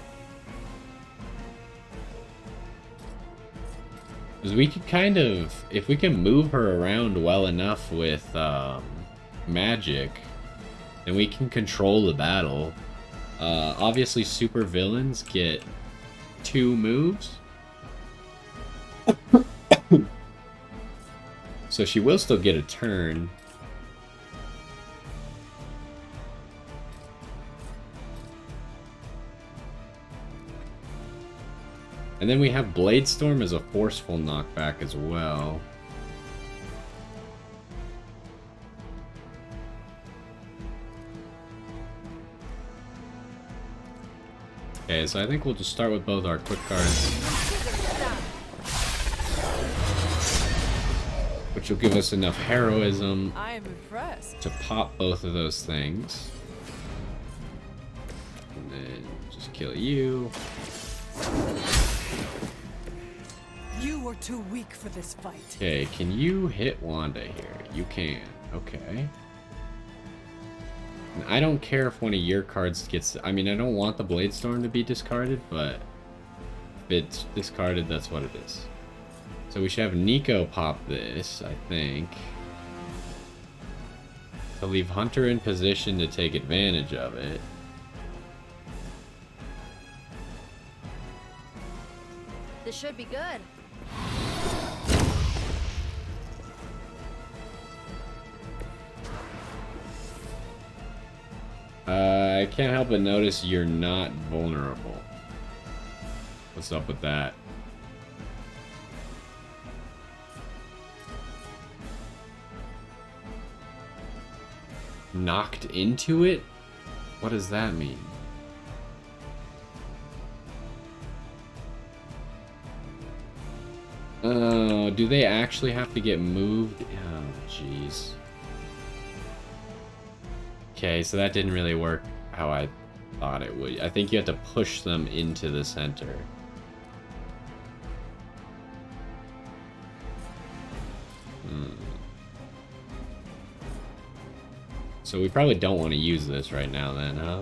Because we could kind of... if we can move her around well enough with magic, then we can control the battle. Obviously, super villains get 2 moves. So she will still get a turn. And then we have Blade Storm as a forceful knockback as well. Okay, so I think we'll just start with both our quick cards, which will give us enough heroism I am impressed. to pop both of those things. And then just kill you. You were too weak for this fight. Okay, can you hit Wanda here? You can. Okay. And I don't care if one of your cards gets... I mean, I don't want the Blade Storm to be discarded, but if it's discarded, that's what it is. So we should have Nico pop this, I think, to leave Hunter in position to take advantage of it. This should be good. I can't help but notice you're not vulnerable. What's up with that? Knocked into it? What does that mean? Oh, do they actually have to get moved? Oh, jeez. Okay, so that didn't really work how I thought it would. I think you have to push them into the center. So we probably don't want to use this right now then, huh?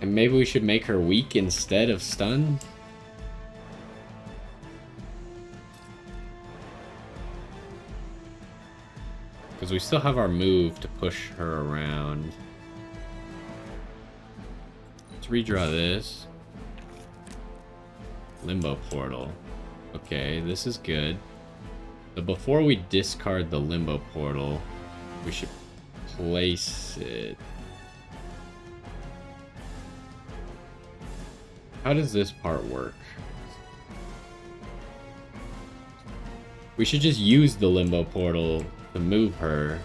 And maybe we should make her weak instead of stun? Because we still have our move to push her around. Let's redraw this. Limbo portal. Okay, this is good. But before we discard the limbo portal, we should place it. How does this part work? We should just use the limbo portal to move her,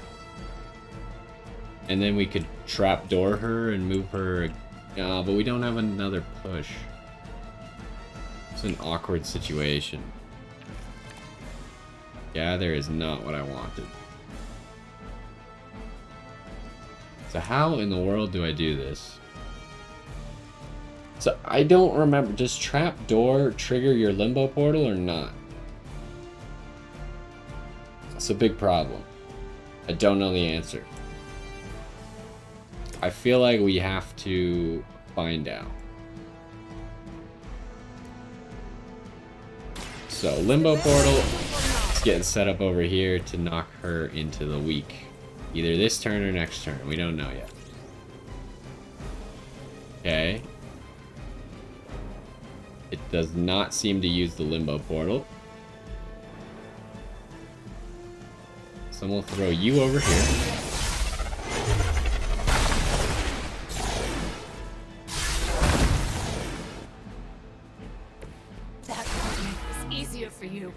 and then we could trapdoor her and move her. But we don't have another push. It's an awkward situation. Gather is not what I wanted. So how in the world do I do this? So I don't remember. Does trapdoor trigger your limbo portal or not? It's a big problem. I don't know the answer. I feel like we have to find out. So limbo portal. getting set up over here to knock her into the weak. Either this turn or next turn. We don't know yet. Okay. It does not seem to use the limbo portal. So I'm going to throw you over here. That will make this easier for you.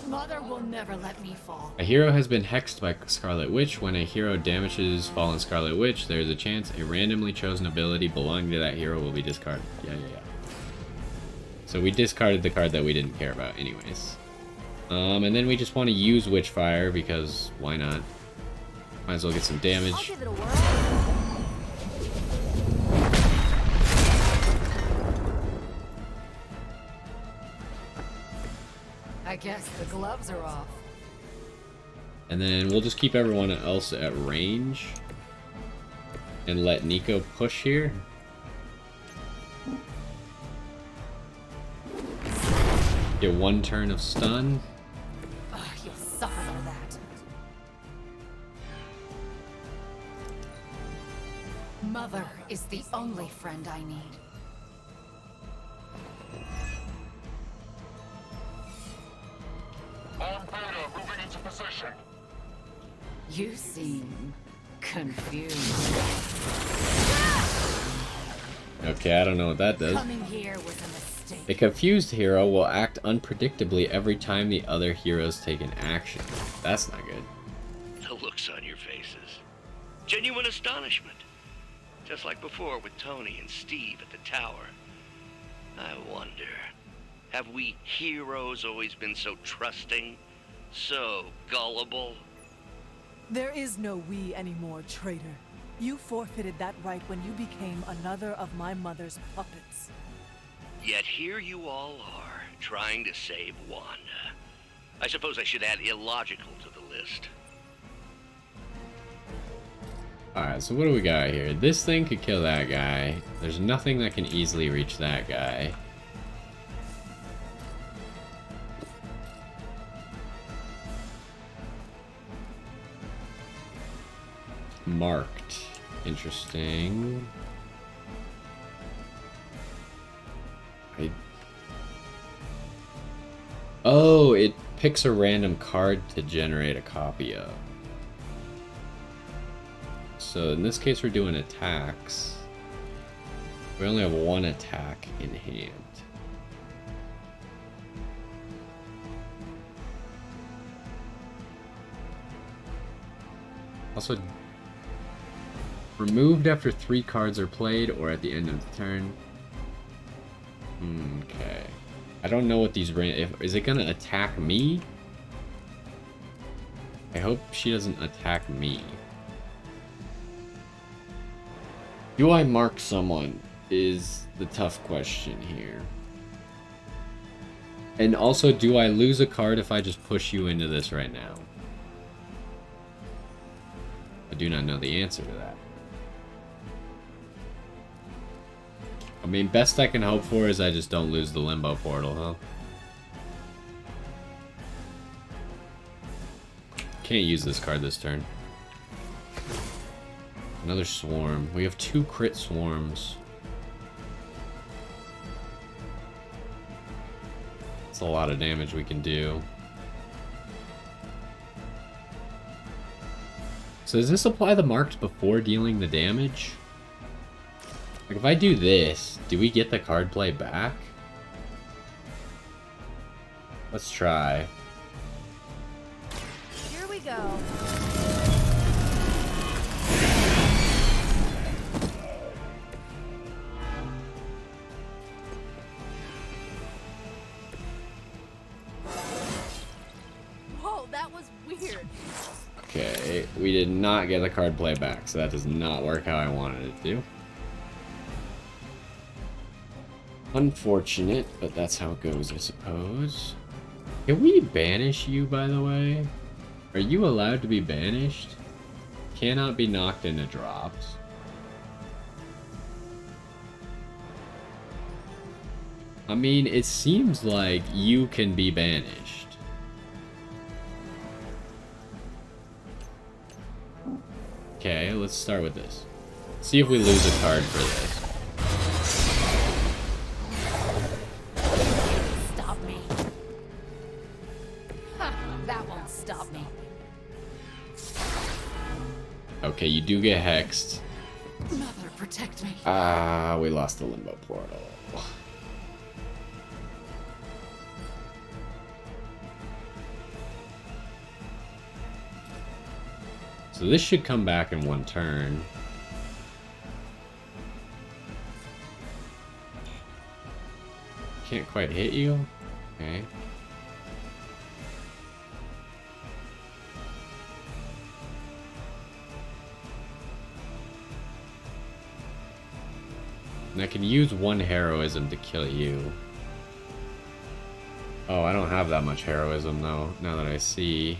Mother will never let me fall. A hero has been hexed by Scarlet Witch. When a hero damages fallen Scarlet Witch, there is a chance a randomly chosen ability belonging to that hero will be discarded. Yeah. So we discarded the card that we didn't care about anyways. And then we just want to use Witchfire because why not? Might as well get some damage. I'll give it a whirl. I guess the gloves are off. And then we'll just keep everyone else at range. And let Nico push here. Get one turn of stun. Ugh, you'll suffer for that. Mother is the only friend I need. On Beta, moving into position. You seem confused. Okay, I don't know what that does. Coming here was a mistake. A confused hero will act unpredictably every time the other heroes take an action. That's not good. The looks on your faces. Genuine astonishment. Just like before with Tony and Steve at the tower. I wonder, have we heroes always been so trusting? So gullible? There is no we anymore, traitor. You forfeited that right when you became another of my mother's puppets. Yet here you all are, trying to save Wanda. I suppose I should add illogical to the list. Alright, so what do we got here? This thing could kill that guy. There's nothing that can easily reach that guy. Marked. Interesting. Oh, it picks a random card to generate a copy of. So in this case we're doing attacks. We only have one attack in hand. Also, removed after 3 cards are played or at the end of the turn. Okay. I don't know what these is it gonna attack me? I hope she doesn't attack me. Do I mark someone is the tough question here. And also, do I lose a card if I just push you into this right now? I do not know the answer to that. I mean, best I can hope for is I just don't lose the limbo portal, huh? Can't use this card this turn. Another swarm. We have 2 crit swarms. That's a lot of damage we can do. So does this apply the marks before dealing the damage? Like if I do this, do we get the card play back? Let's try. Here we go. Whoa, that was weird. Okay, we did not get the card play back, so that does not work how I wanted it to. Unfortunate, but that's how it goes, I suppose. Can we banish you, by the way? Are you allowed to be banished? Cannot be knocked into drops. I mean, it seems like you can be banished. Okay, let's start with this. See if we lose a card for this. Stop me. Ha, that won't stop me. Okay, you do get hexed. Mother, protect me. Ah, we lost the limbo portal. So this should come back in one turn. Can't quite hit you? Okay. And I can use one heroism to kill you. Oh, I don't have that much heroism though, now that I see.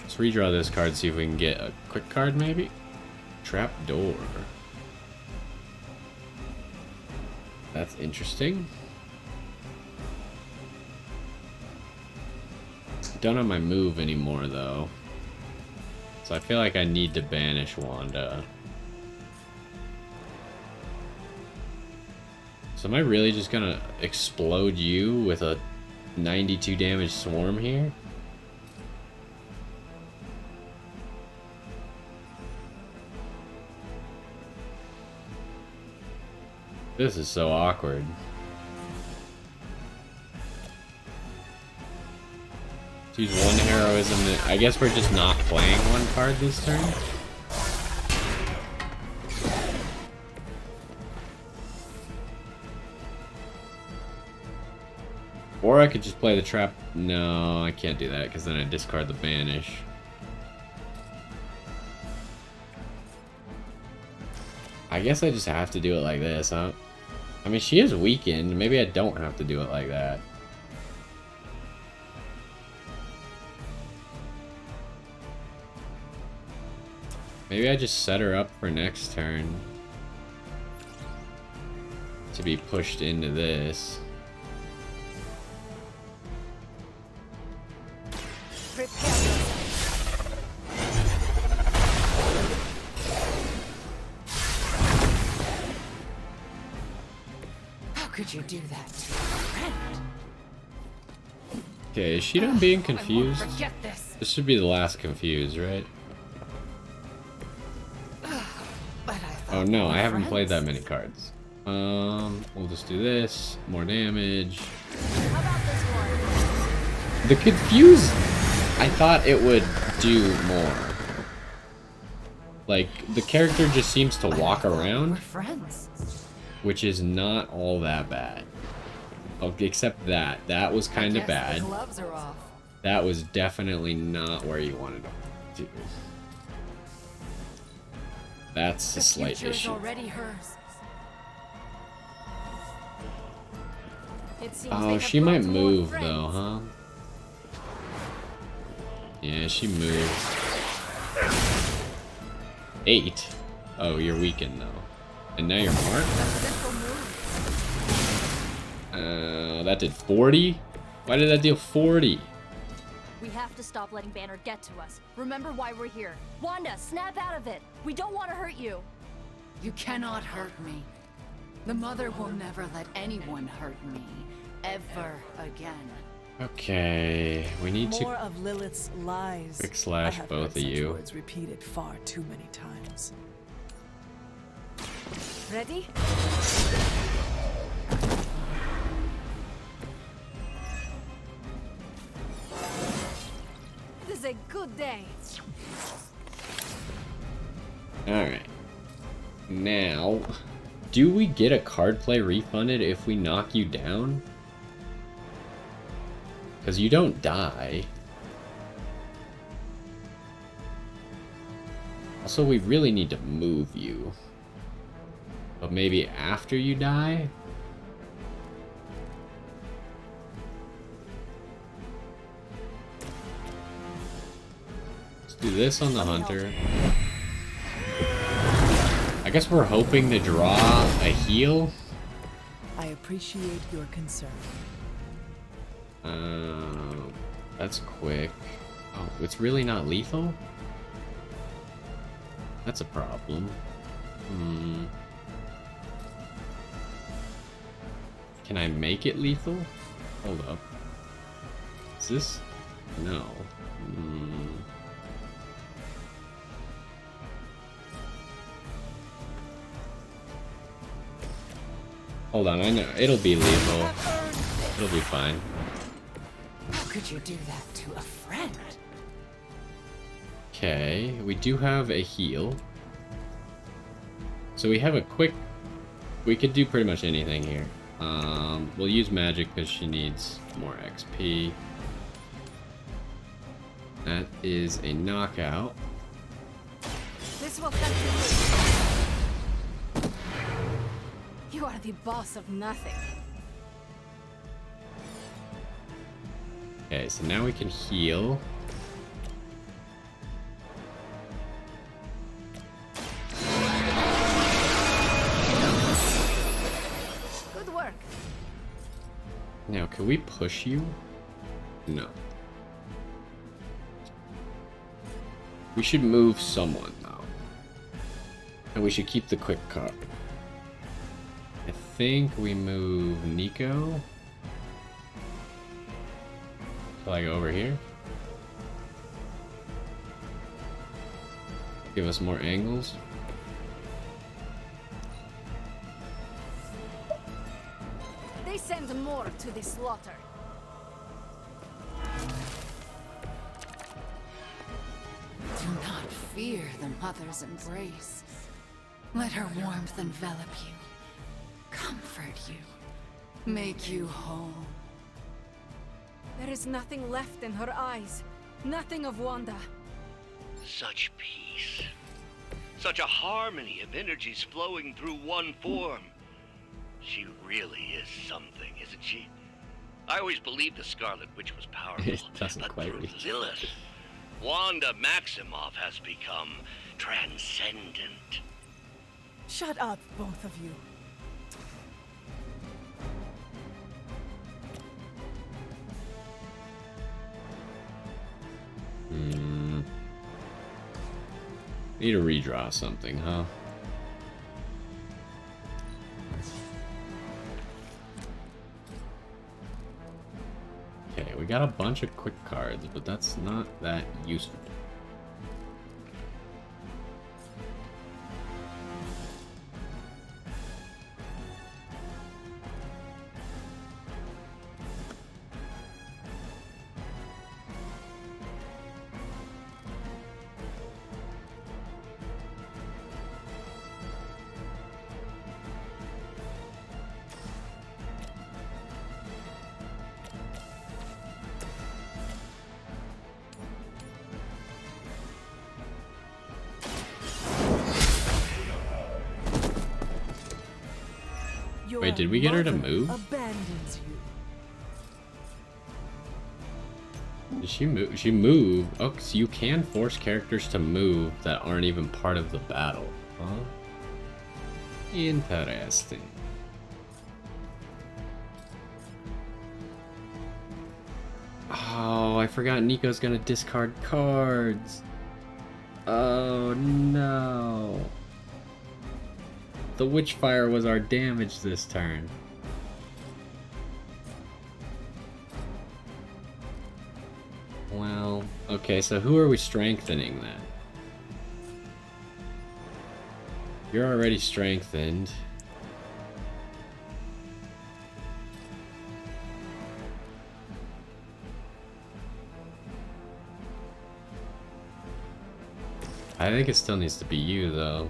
Let's redraw this card, see if we can get a quick card maybe? Trap door. That's interesting. Don't have my move anymore though. So I feel like I need to banish Wanda. So am I really just gonna explode you with a 92 damage swarm here? This is so awkward. Use one heroism. I guess we're just not playing one card this turn. Or I could just play the trap. No, I can't do that because then I discard the banish. I guess I just have to do it like this, huh? I mean, she is weakened. Maybe I don't have to do it like that. Maybe I just set her up for next turn to be pushed into this. How could you do that to a friend? Okay, is she done being confused? Forget this. This should be the last confused, right? Oh no, I haven't played that many cards. We'll just do this. More damage. The confuse, I thought it would do more. Like, the character just seems to walk around, which is not all that bad. Oh, except that. That was kind of bad. That was definitely not where you wanted to. That's a slight issue. Oh, she might move though, huh? Yeah, she moved. 8. Oh, you're weakened though. And now you're marked? That did 40? Why did that deal 40? We have to stop letting Banner get to us. Remember why we're here. Wanda, snap out of it. We don't want to hurt you. You cannot hurt me. The Mother will never let anyone hurt me. Ever again. Okay, we need More to of Lilith's lies. quick slash I have both heard of such you. words repeated far too many times. Ready? This is a good day. Alright. Now, do we get a card play refunded if we knock you down? Because you don't die. Also, we really need to move you. But maybe after you die? Let's do this on the hunter. I I guess we're hoping to draw a heal. I appreciate your concern. That's quick. Oh, it's really not lethal? That's a problem. Can I make it lethal? Hold up. Is this? No. Hold on, I know. It'll be lethal. It'll be fine. How could you do that to a friend? Okay, we do have a heal. So we have a quick... We could do pretty much anything here. We'll use magic because she needs more XP. That is a knockout. This will you. You are the boss of nothing. Okay, so now we can heal. Good work. Now, can we push you? No. We should move someone, though. And we should keep the quick card. I think we move Nico. So, like, over here. Give us more angles. They send more to the slaughter. Do not fear the mother's embrace. Let her warmth envelop you, comfort you, make you whole. There is nothing left in her eyes. Nothing of Wanda. Such peace. Such a harmony of energies flowing through one form. She really is something, isn't she? I always believed the Scarlet Witch was powerful, It doesn't but quite through reach. Lilith, Wanda Maximoff has become transcendent. Shut up, both of you. Need to redraw something, huh? Okay, we got a bunch of quick cards, but that's not that useful. Wait, did we get her to move? Abandons you. Did she move? She moved. Oh, so you can force characters to move that aren't even part of the battle. Huh? Interesting. Oh, I forgot Nico's gonna discard cards. Oh no. The Witchfire was our damage this turn. Well, okay, so who are we strengthening then? You're already strengthened. I think it still needs to be you, though.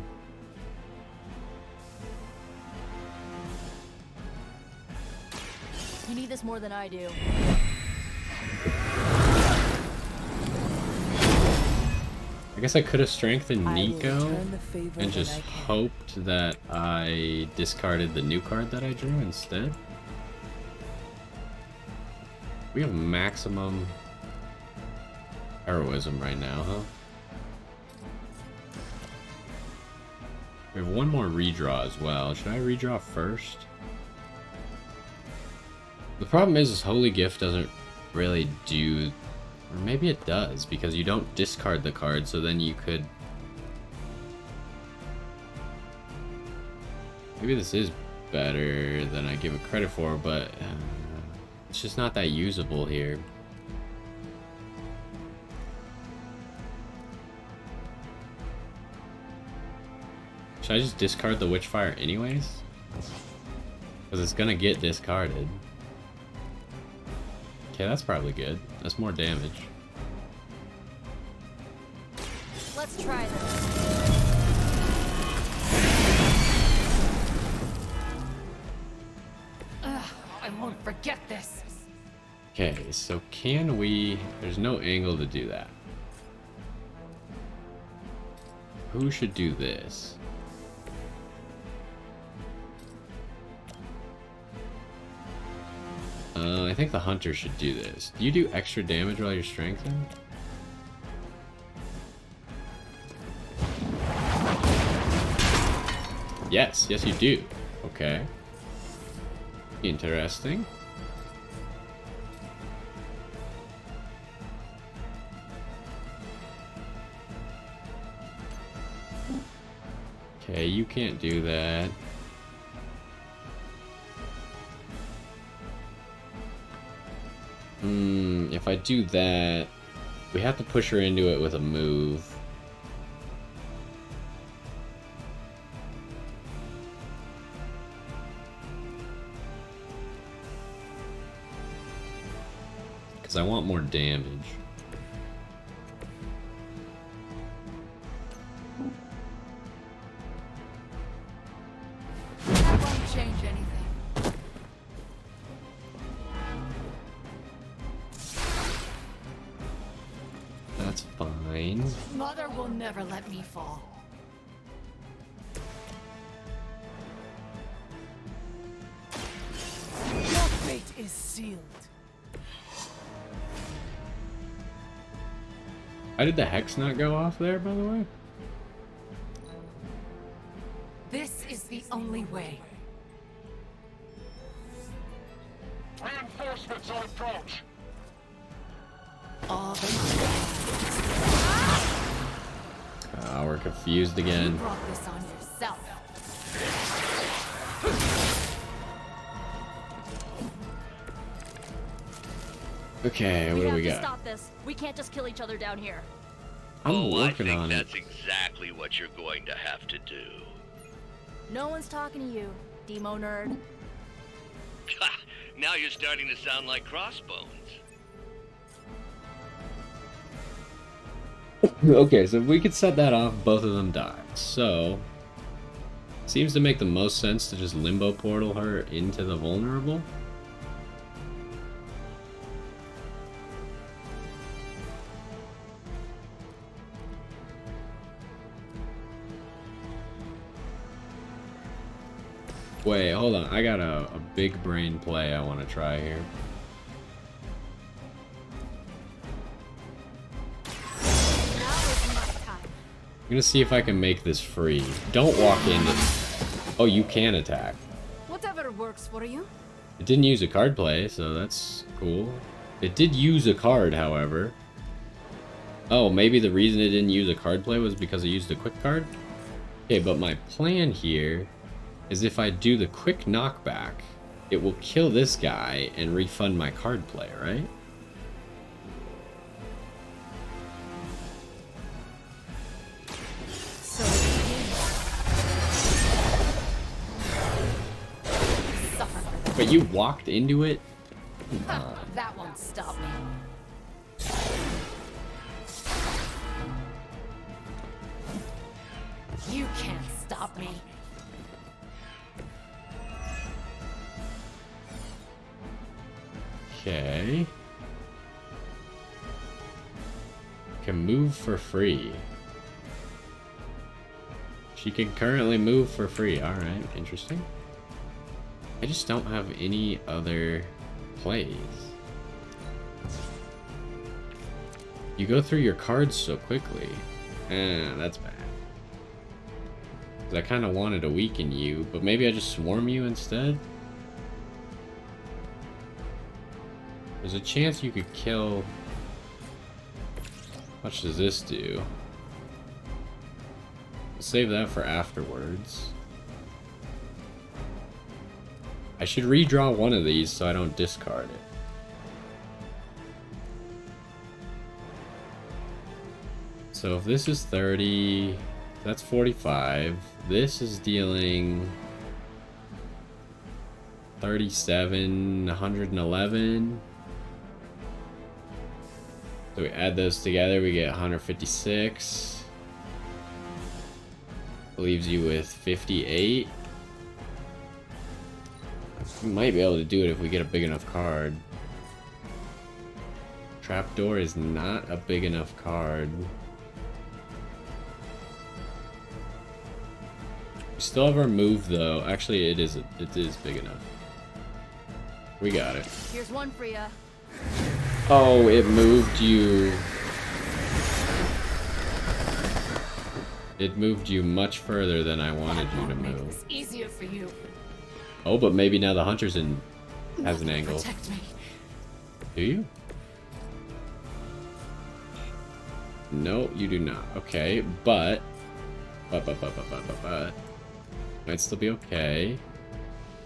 You need this more than I do. I guess I could have strengthened I will Nico return the favor and when just I can. hoped that I discarded the new card that I drew instead. We have maximum heroism right now, huh? We have one more redraw as well. Should I redraw first? The problem is Holy Gift doesn't really do... Or maybe it does, because you don't discard the card, so then you could... Maybe this is better than I give it credit for, but it's just not that usable here. Should I just discard the Witchfire anyways? Because it's gonna get discarded. Okay, that's probably good. That's more damage. Let's try this. I won't forget this. Okay, so can we... There's no angle to do that. Who should do this? I think the hunter should do this. Do you do extra damage while you're strengthened? Yes, yes you do. Okay. Interesting. Okay, you can't do that. If I do that, we have to push her into it with a move. Because I want more damage. That won't change anything. That's fine. Mother will never let me fall. Your fate is sealed. Why did the hex not go off there, by the way? This is the only way. Reinforcements on approach. All the We're confused again. You brought this on yourself. Okay, what do we have to got? stop this. We can't just kill each other down here. I'm working I think on it. that's exactly what you're going to have to do. No one's talking to you, Demo nerd. Now you're starting to sound like Crossbones. Okay, so if we could set that off, both of them die. So, seems to make the most sense to just limbo portal her into the vulnerable. Wait, hold on. I got a big brain play I want to try here. I'm gonna see if I can make this free. Don't walk into... Oh, you can attack. Whatever works for you. It didn't use a card play, so that's cool. It did use a card, however. Oh, maybe the reason it didn't use a card play was because it used a quick card? Okay, but my plan here is if I do the quick knockback, it will kill this guy and refund my card play, right? But you walked into it? That won't stop me. You can't stop me. Okay. Can move for free. She can currently move for free. Alright, interesting. I just don't have any other plays. You go through your cards so quickly. That's bad. Because I kind of wanted to weaken you, but maybe I just swarm you instead? There's a chance you could kill... How much does this do? Save that for afterwards. I should redraw one of these so I don't discard it. So if this is 30, that's 45. This is dealing 37, 111. So we add those together, we get 156. Leaves you with 58. We might be able to do it if we get a big enough card. Trapdoor is not a big enough card. We still have our move though. Actually, it is big enough. We got it. Here's one for ya. Oh, it moved you. It moved you much further than I wanted you to move. It's easier for you. Oh, but maybe now the hunter's has an angle. Protect me. Do you? No, you do not. Okay, but might still be okay.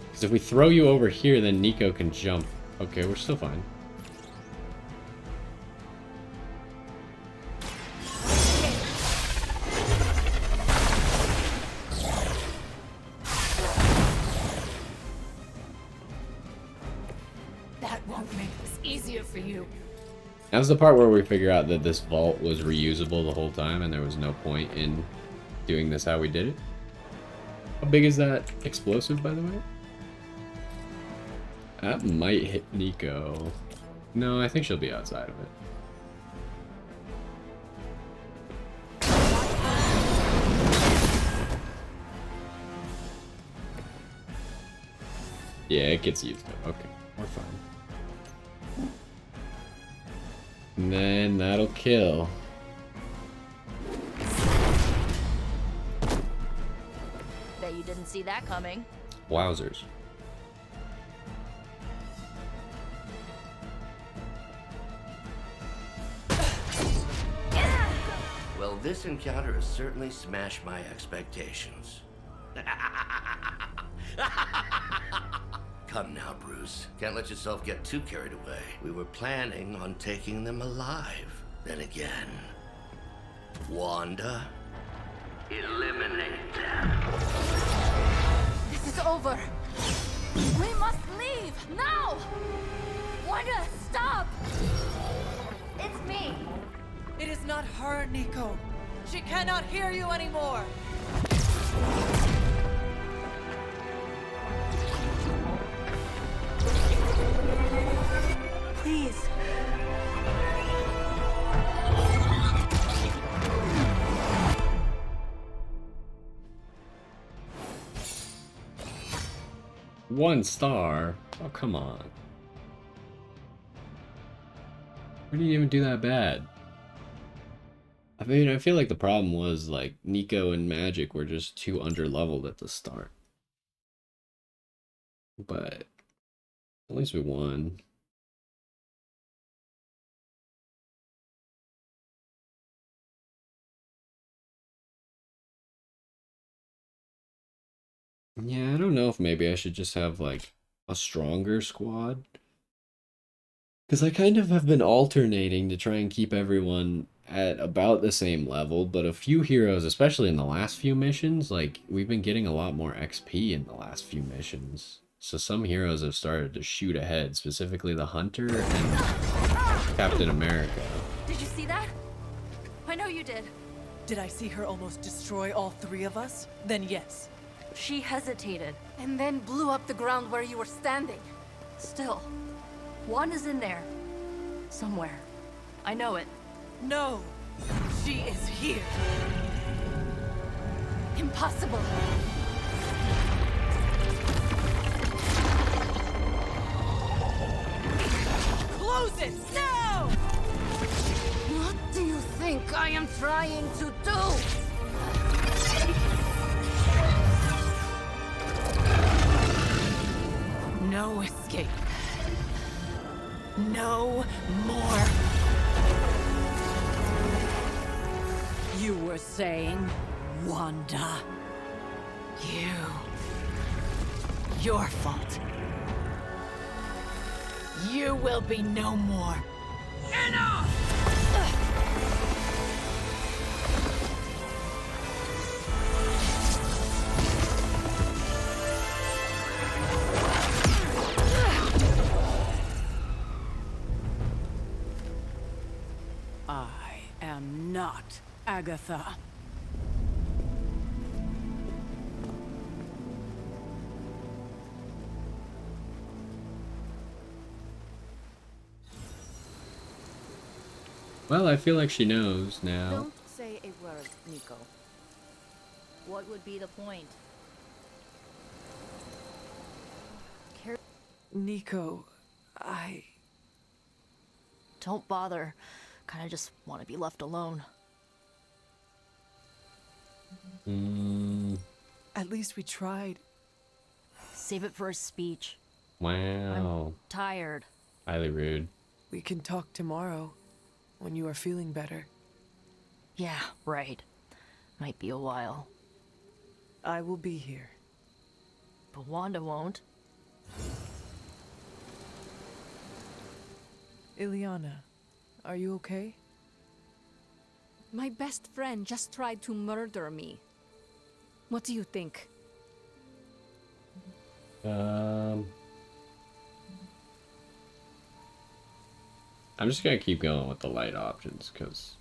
Because if we throw you over here, then Nico can jump. Okay, we're still fine. That won't make this easier for you. That's the part where we figure out that this vault was reusable the whole time and there was no point in doing this how we did it. How big is that explosive, by the way? That might hit Nico. No, I think she'll be outside of it. Yeah, it gets used up. Okay, we're fine. And then that'll kill. Bet you didn't see that coming. Wowzers. Well, this encounter has certainly smashed my expectations. Come now, Bruce. Can't let yourself get too carried away. We were planning on taking them alive. Then again, Wanda, eliminate them. This is over. We must leave now. Wanda, stop. It's me. It is not her, Nico. She cannot hear you anymore. Please. One star? Oh, come on. We didn't even do that bad. I mean, I feel like the problem was, like, Nico and Magic were just too underleveled at the start. But at least we won. Yeah, I don't know if maybe I should just have, like, a stronger squad. Because I kind of have been alternating to try and keep everyone at about the same level, but a few heroes, especially in the last few missions, like, we've been getting a lot more XP in the last few missions. So some heroes have started to shoot ahead, specifically the Hunter and Captain America. Did you see that? I know you did. Did I see her almost destroy all three of us? Then yes. She hesitated. And then blew up the ground where you were standing. Still, Wanda's in there. Somewhere. I know it. No! She is here! Impossible! Close it! Now! What do you think I am trying to do? No escape. No more. You were saying, Wanda. Your fault. You will be no more. Enough! I am not Agatha. Well, I feel like she knows now. Don't say a word, Nico. What would be the point? Nico, Don't bother. Kinda just want to be left alone. At least we tried. Save it for a speech. Wow. I'm tired. Highly rude. We can talk tomorrow, when you are feeling better. Yeah, right. Might be a while. I will be here. But Wanda won't. Ileana, are you okay? My best friend just tried to murder me. What do you think? I'm just gonna keep going with the light options, because,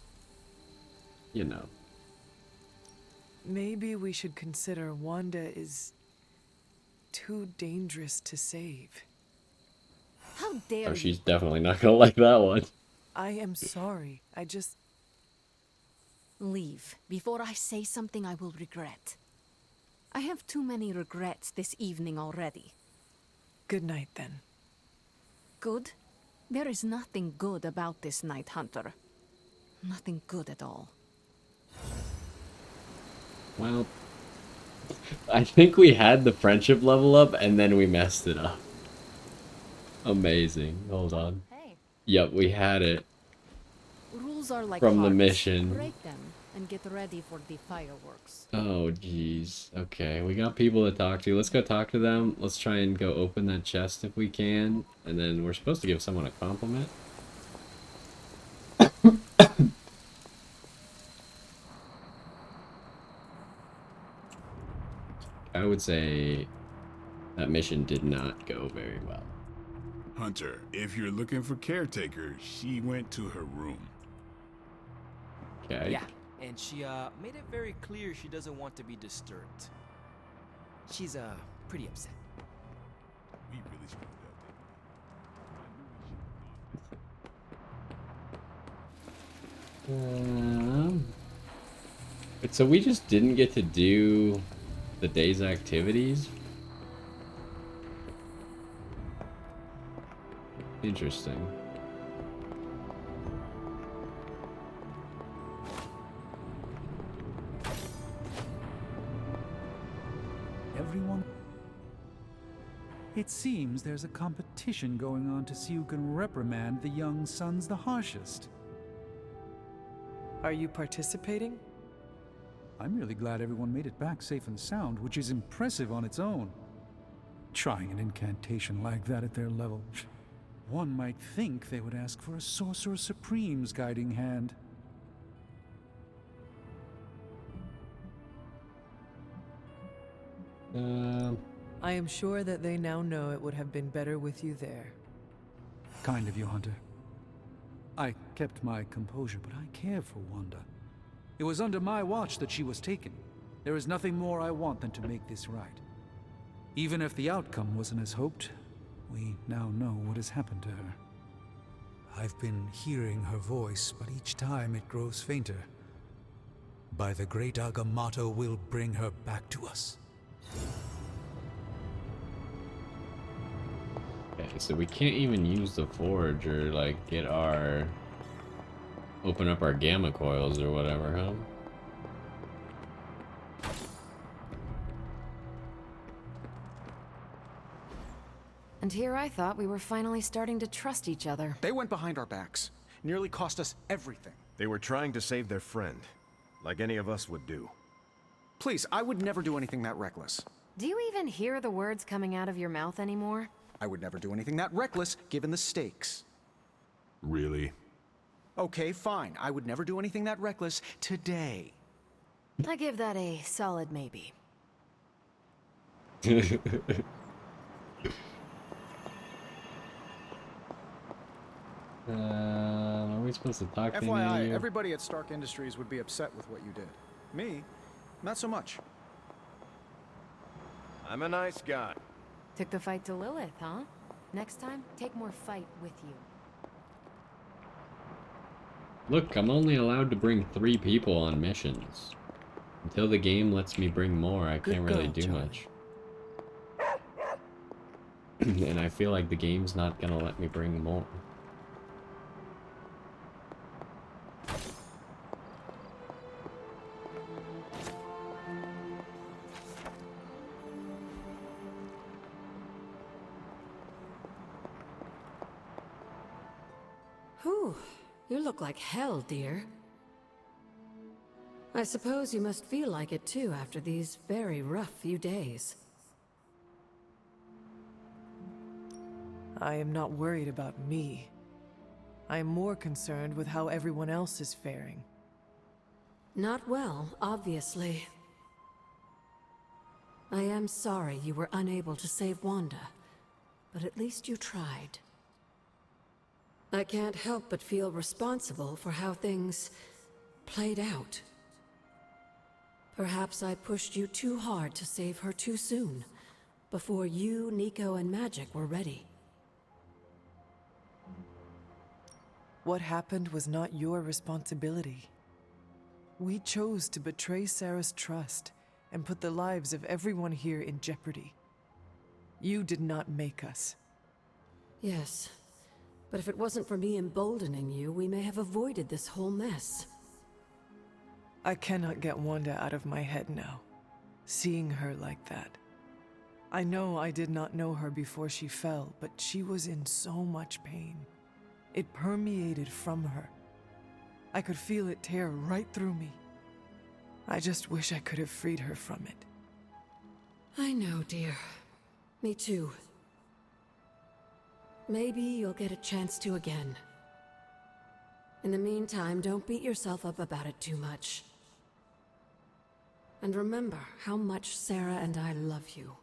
you know. Maybe we should consider Wanda is too dangerous to save. How dare Oh, you? she's definitely not gonna like that one. I am sorry. I just... Leave before I say something I will regret. I have too many regrets this evening already. Good night, then. Good? There is nothing good about this night, Hunter. Nothing good at all. Well, I think we had the friendship level up, and then we messed it up. Amazing. Hold on. Hey. Yep, we had it. Rules are like From the hearts. mission. Break them and get ready for the fireworks. Oh, jeez. Okay, we got people to talk to. Let's go talk to them. Let's try and go open that chest if we can. And then we're supposed to give someone a compliment. I would say that mission did not go very well. Hunter, if you're looking for caretaker, she went to her room. Okay. Yeah, and she made it very clear she doesn't want to be disturbed. She's pretty upset. We really should So we just didn't get to do the day's activities? Interesting. Everyone? It seems there's a competition going on to see who can reprimand the young sons the harshest. Are you participating? I'm really glad everyone made it back safe and sound, which is impressive on its own. Trying an incantation like that at their level. One might think they would ask for a Sorcerer Supreme's guiding hand. I am sure that they now know it would have been better with you there. Kind of you, Hunter. I kept my composure, but I care for Wanda. It was under my watch that she was taken. There is nothing more I want than to make this right. Even if the outcome wasn't as hoped, we now know what has happened to her. I've been hearing her voice, but each time it grows fainter. By the great Agamotto, we'll bring her back to us. Okay, so we can't even use the forge or like get our open up our gamma coils or whatever, huh? And here I thought we were finally starting to trust each other. They went behind our backs. Nearly cost us everything. They were trying to save their friend, like any of us would do. Please, I would never do anything that reckless. Do you even hear the words coming out of your mouth anymore? I would never do anything that reckless, given the stakes. Really? Okay, fine. I would never do anything that reckless today. I give that a solid maybe. Are we supposed to talk to any of FYI, you? everybody at Stark Industries would be upset with what you did. Me, not so much. I'm a nice guy. Took the fight to Lilith, huh? Next time, take more fight with you. Look, I'm only allowed to bring 3 people on missions. Until the game lets me bring more, I can't really do much. And I feel like the game's not gonna let me bring more. Whew, you look like hell, dear. I suppose you must feel like it too after these very rough few days. I am not worried about me. I am more concerned with how everyone else is faring. Not well, obviously. I am sorry you were unable to save Wanda, but at least you tried. I can't help but feel responsible for how things played out. Perhaps I pushed you too hard to save her too soon, before you, Nico, and Magic were ready. What happened was not your responsibility. We chose to betray Sarah's trust and put the lives of everyone here in jeopardy. You did not make us. Yes, but if it wasn't for me emboldening you, we may have avoided this whole mess. I cannot get Wanda out of my head now, seeing her like that. I know I did not know her before she fell, but she was in so much pain. It permeated from her. I could feel it tear right through me. I just wish I could have freed her from it. I know, dear. Me too. Maybe you'll get a chance to again. In the meantime, don't beat yourself up about it too much. And remember how much Sarah and I love you.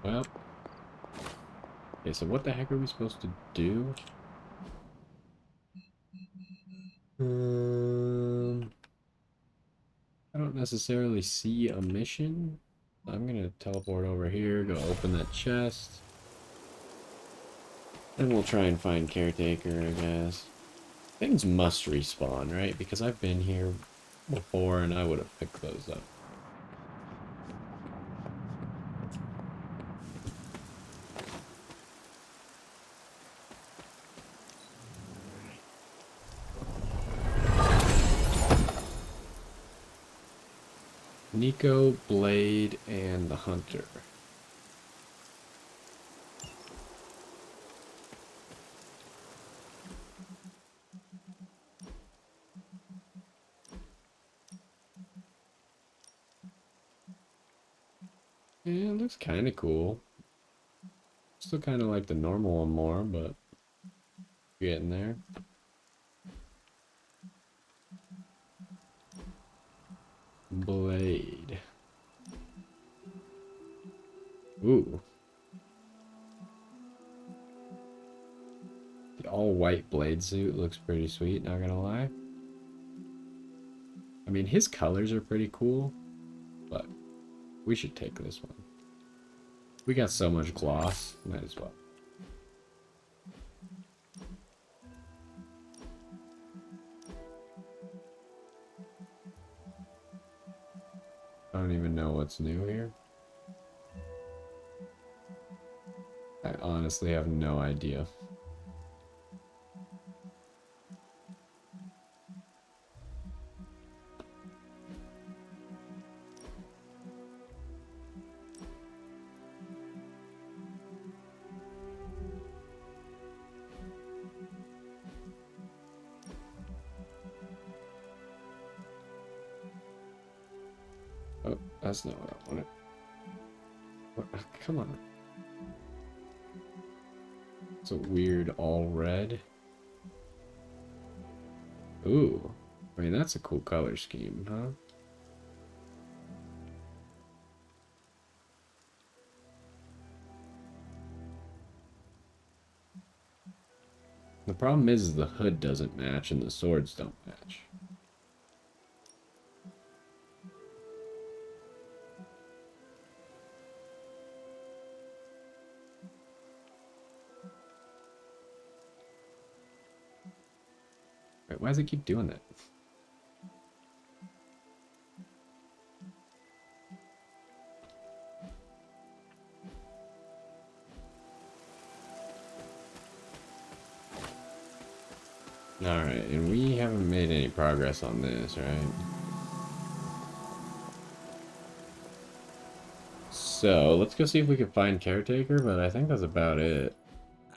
Well. Okay, so what the heck are we supposed to do? I don't necessarily see a mission. I'm gonna teleport over here, go open that chest. And we'll try and find Caretaker, I guess. Things must respawn, right? Because I've been here before and I would have picked those up. Nico, Blade, and the Hunter. Yeah, it looks kind of cool. Still kind of like the normal one more, but getting there. Blade. Ooh. The all-white blade suit looks pretty sweet, not gonna lie. I mean, his colors are pretty cool, but we should take this one. We got so much gloss, might as well. I don't even know what's new here. I honestly have no idea. That's not what I wanted. What? Come on. It's a weird all red. Ooh. I mean, that's a cool color scheme, huh? The problem is the hood doesn't match and the swords don't match. Wait, why does it keep doing that? Alright, and we haven't made any progress on this, right? So, let's go see if we can find Caretaker, but I think that's about it.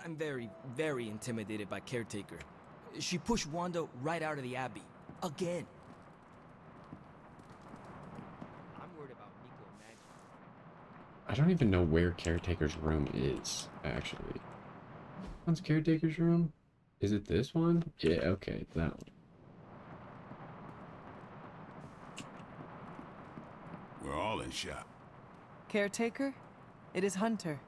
I'm very, very intimidated by Caretaker. She pushed Wanda right out of the Abbey. Again. I'm worried about Nico and Maggie. I don't even know where Caretaker's room is, actually. What's Caretaker's room? Is it this one? Yeah, okay, that one. We're all in shop. Caretaker? It is Hunter.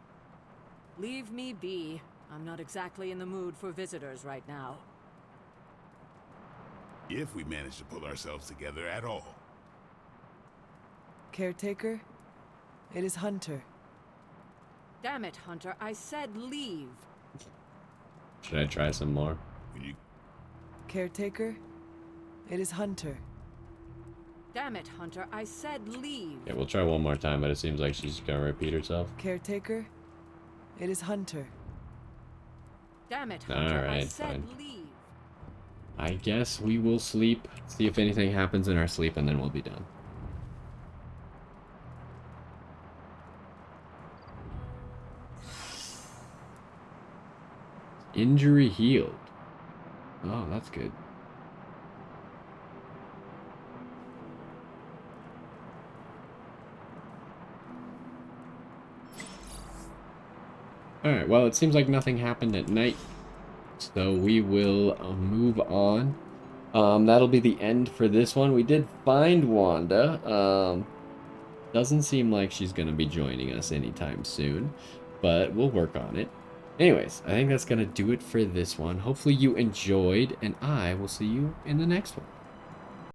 Leave me be. I'm not exactly in the mood for visitors right now. If we manage to pull ourselves together at all. Caretaker? It is Hunter. Damn it, Hunter. I said leave. Should I try some more? Caretaker? It is Hunter. Damn it, Hunter. I said leave. Yeah, we'll try one more time, but it seems like she's gonna repeat herself. Caretaker? It is Hunter. Damn it, Hunter. I Alright, said fine. leave. I guess we will sleep, see if anything happens in our sleep, and then we'll be done. Injury healed. Oh, that's good. Alright, well, it seems like nothing happened at night, so we will move on. That'll be the end for this one. We did find Wanda. Doesn't seem like she's going to be joining us anytime soon, but we'll work on it. Anyways, I think that's going to do it for this one. Hopefully you enjoyed, and I will see you in the next one.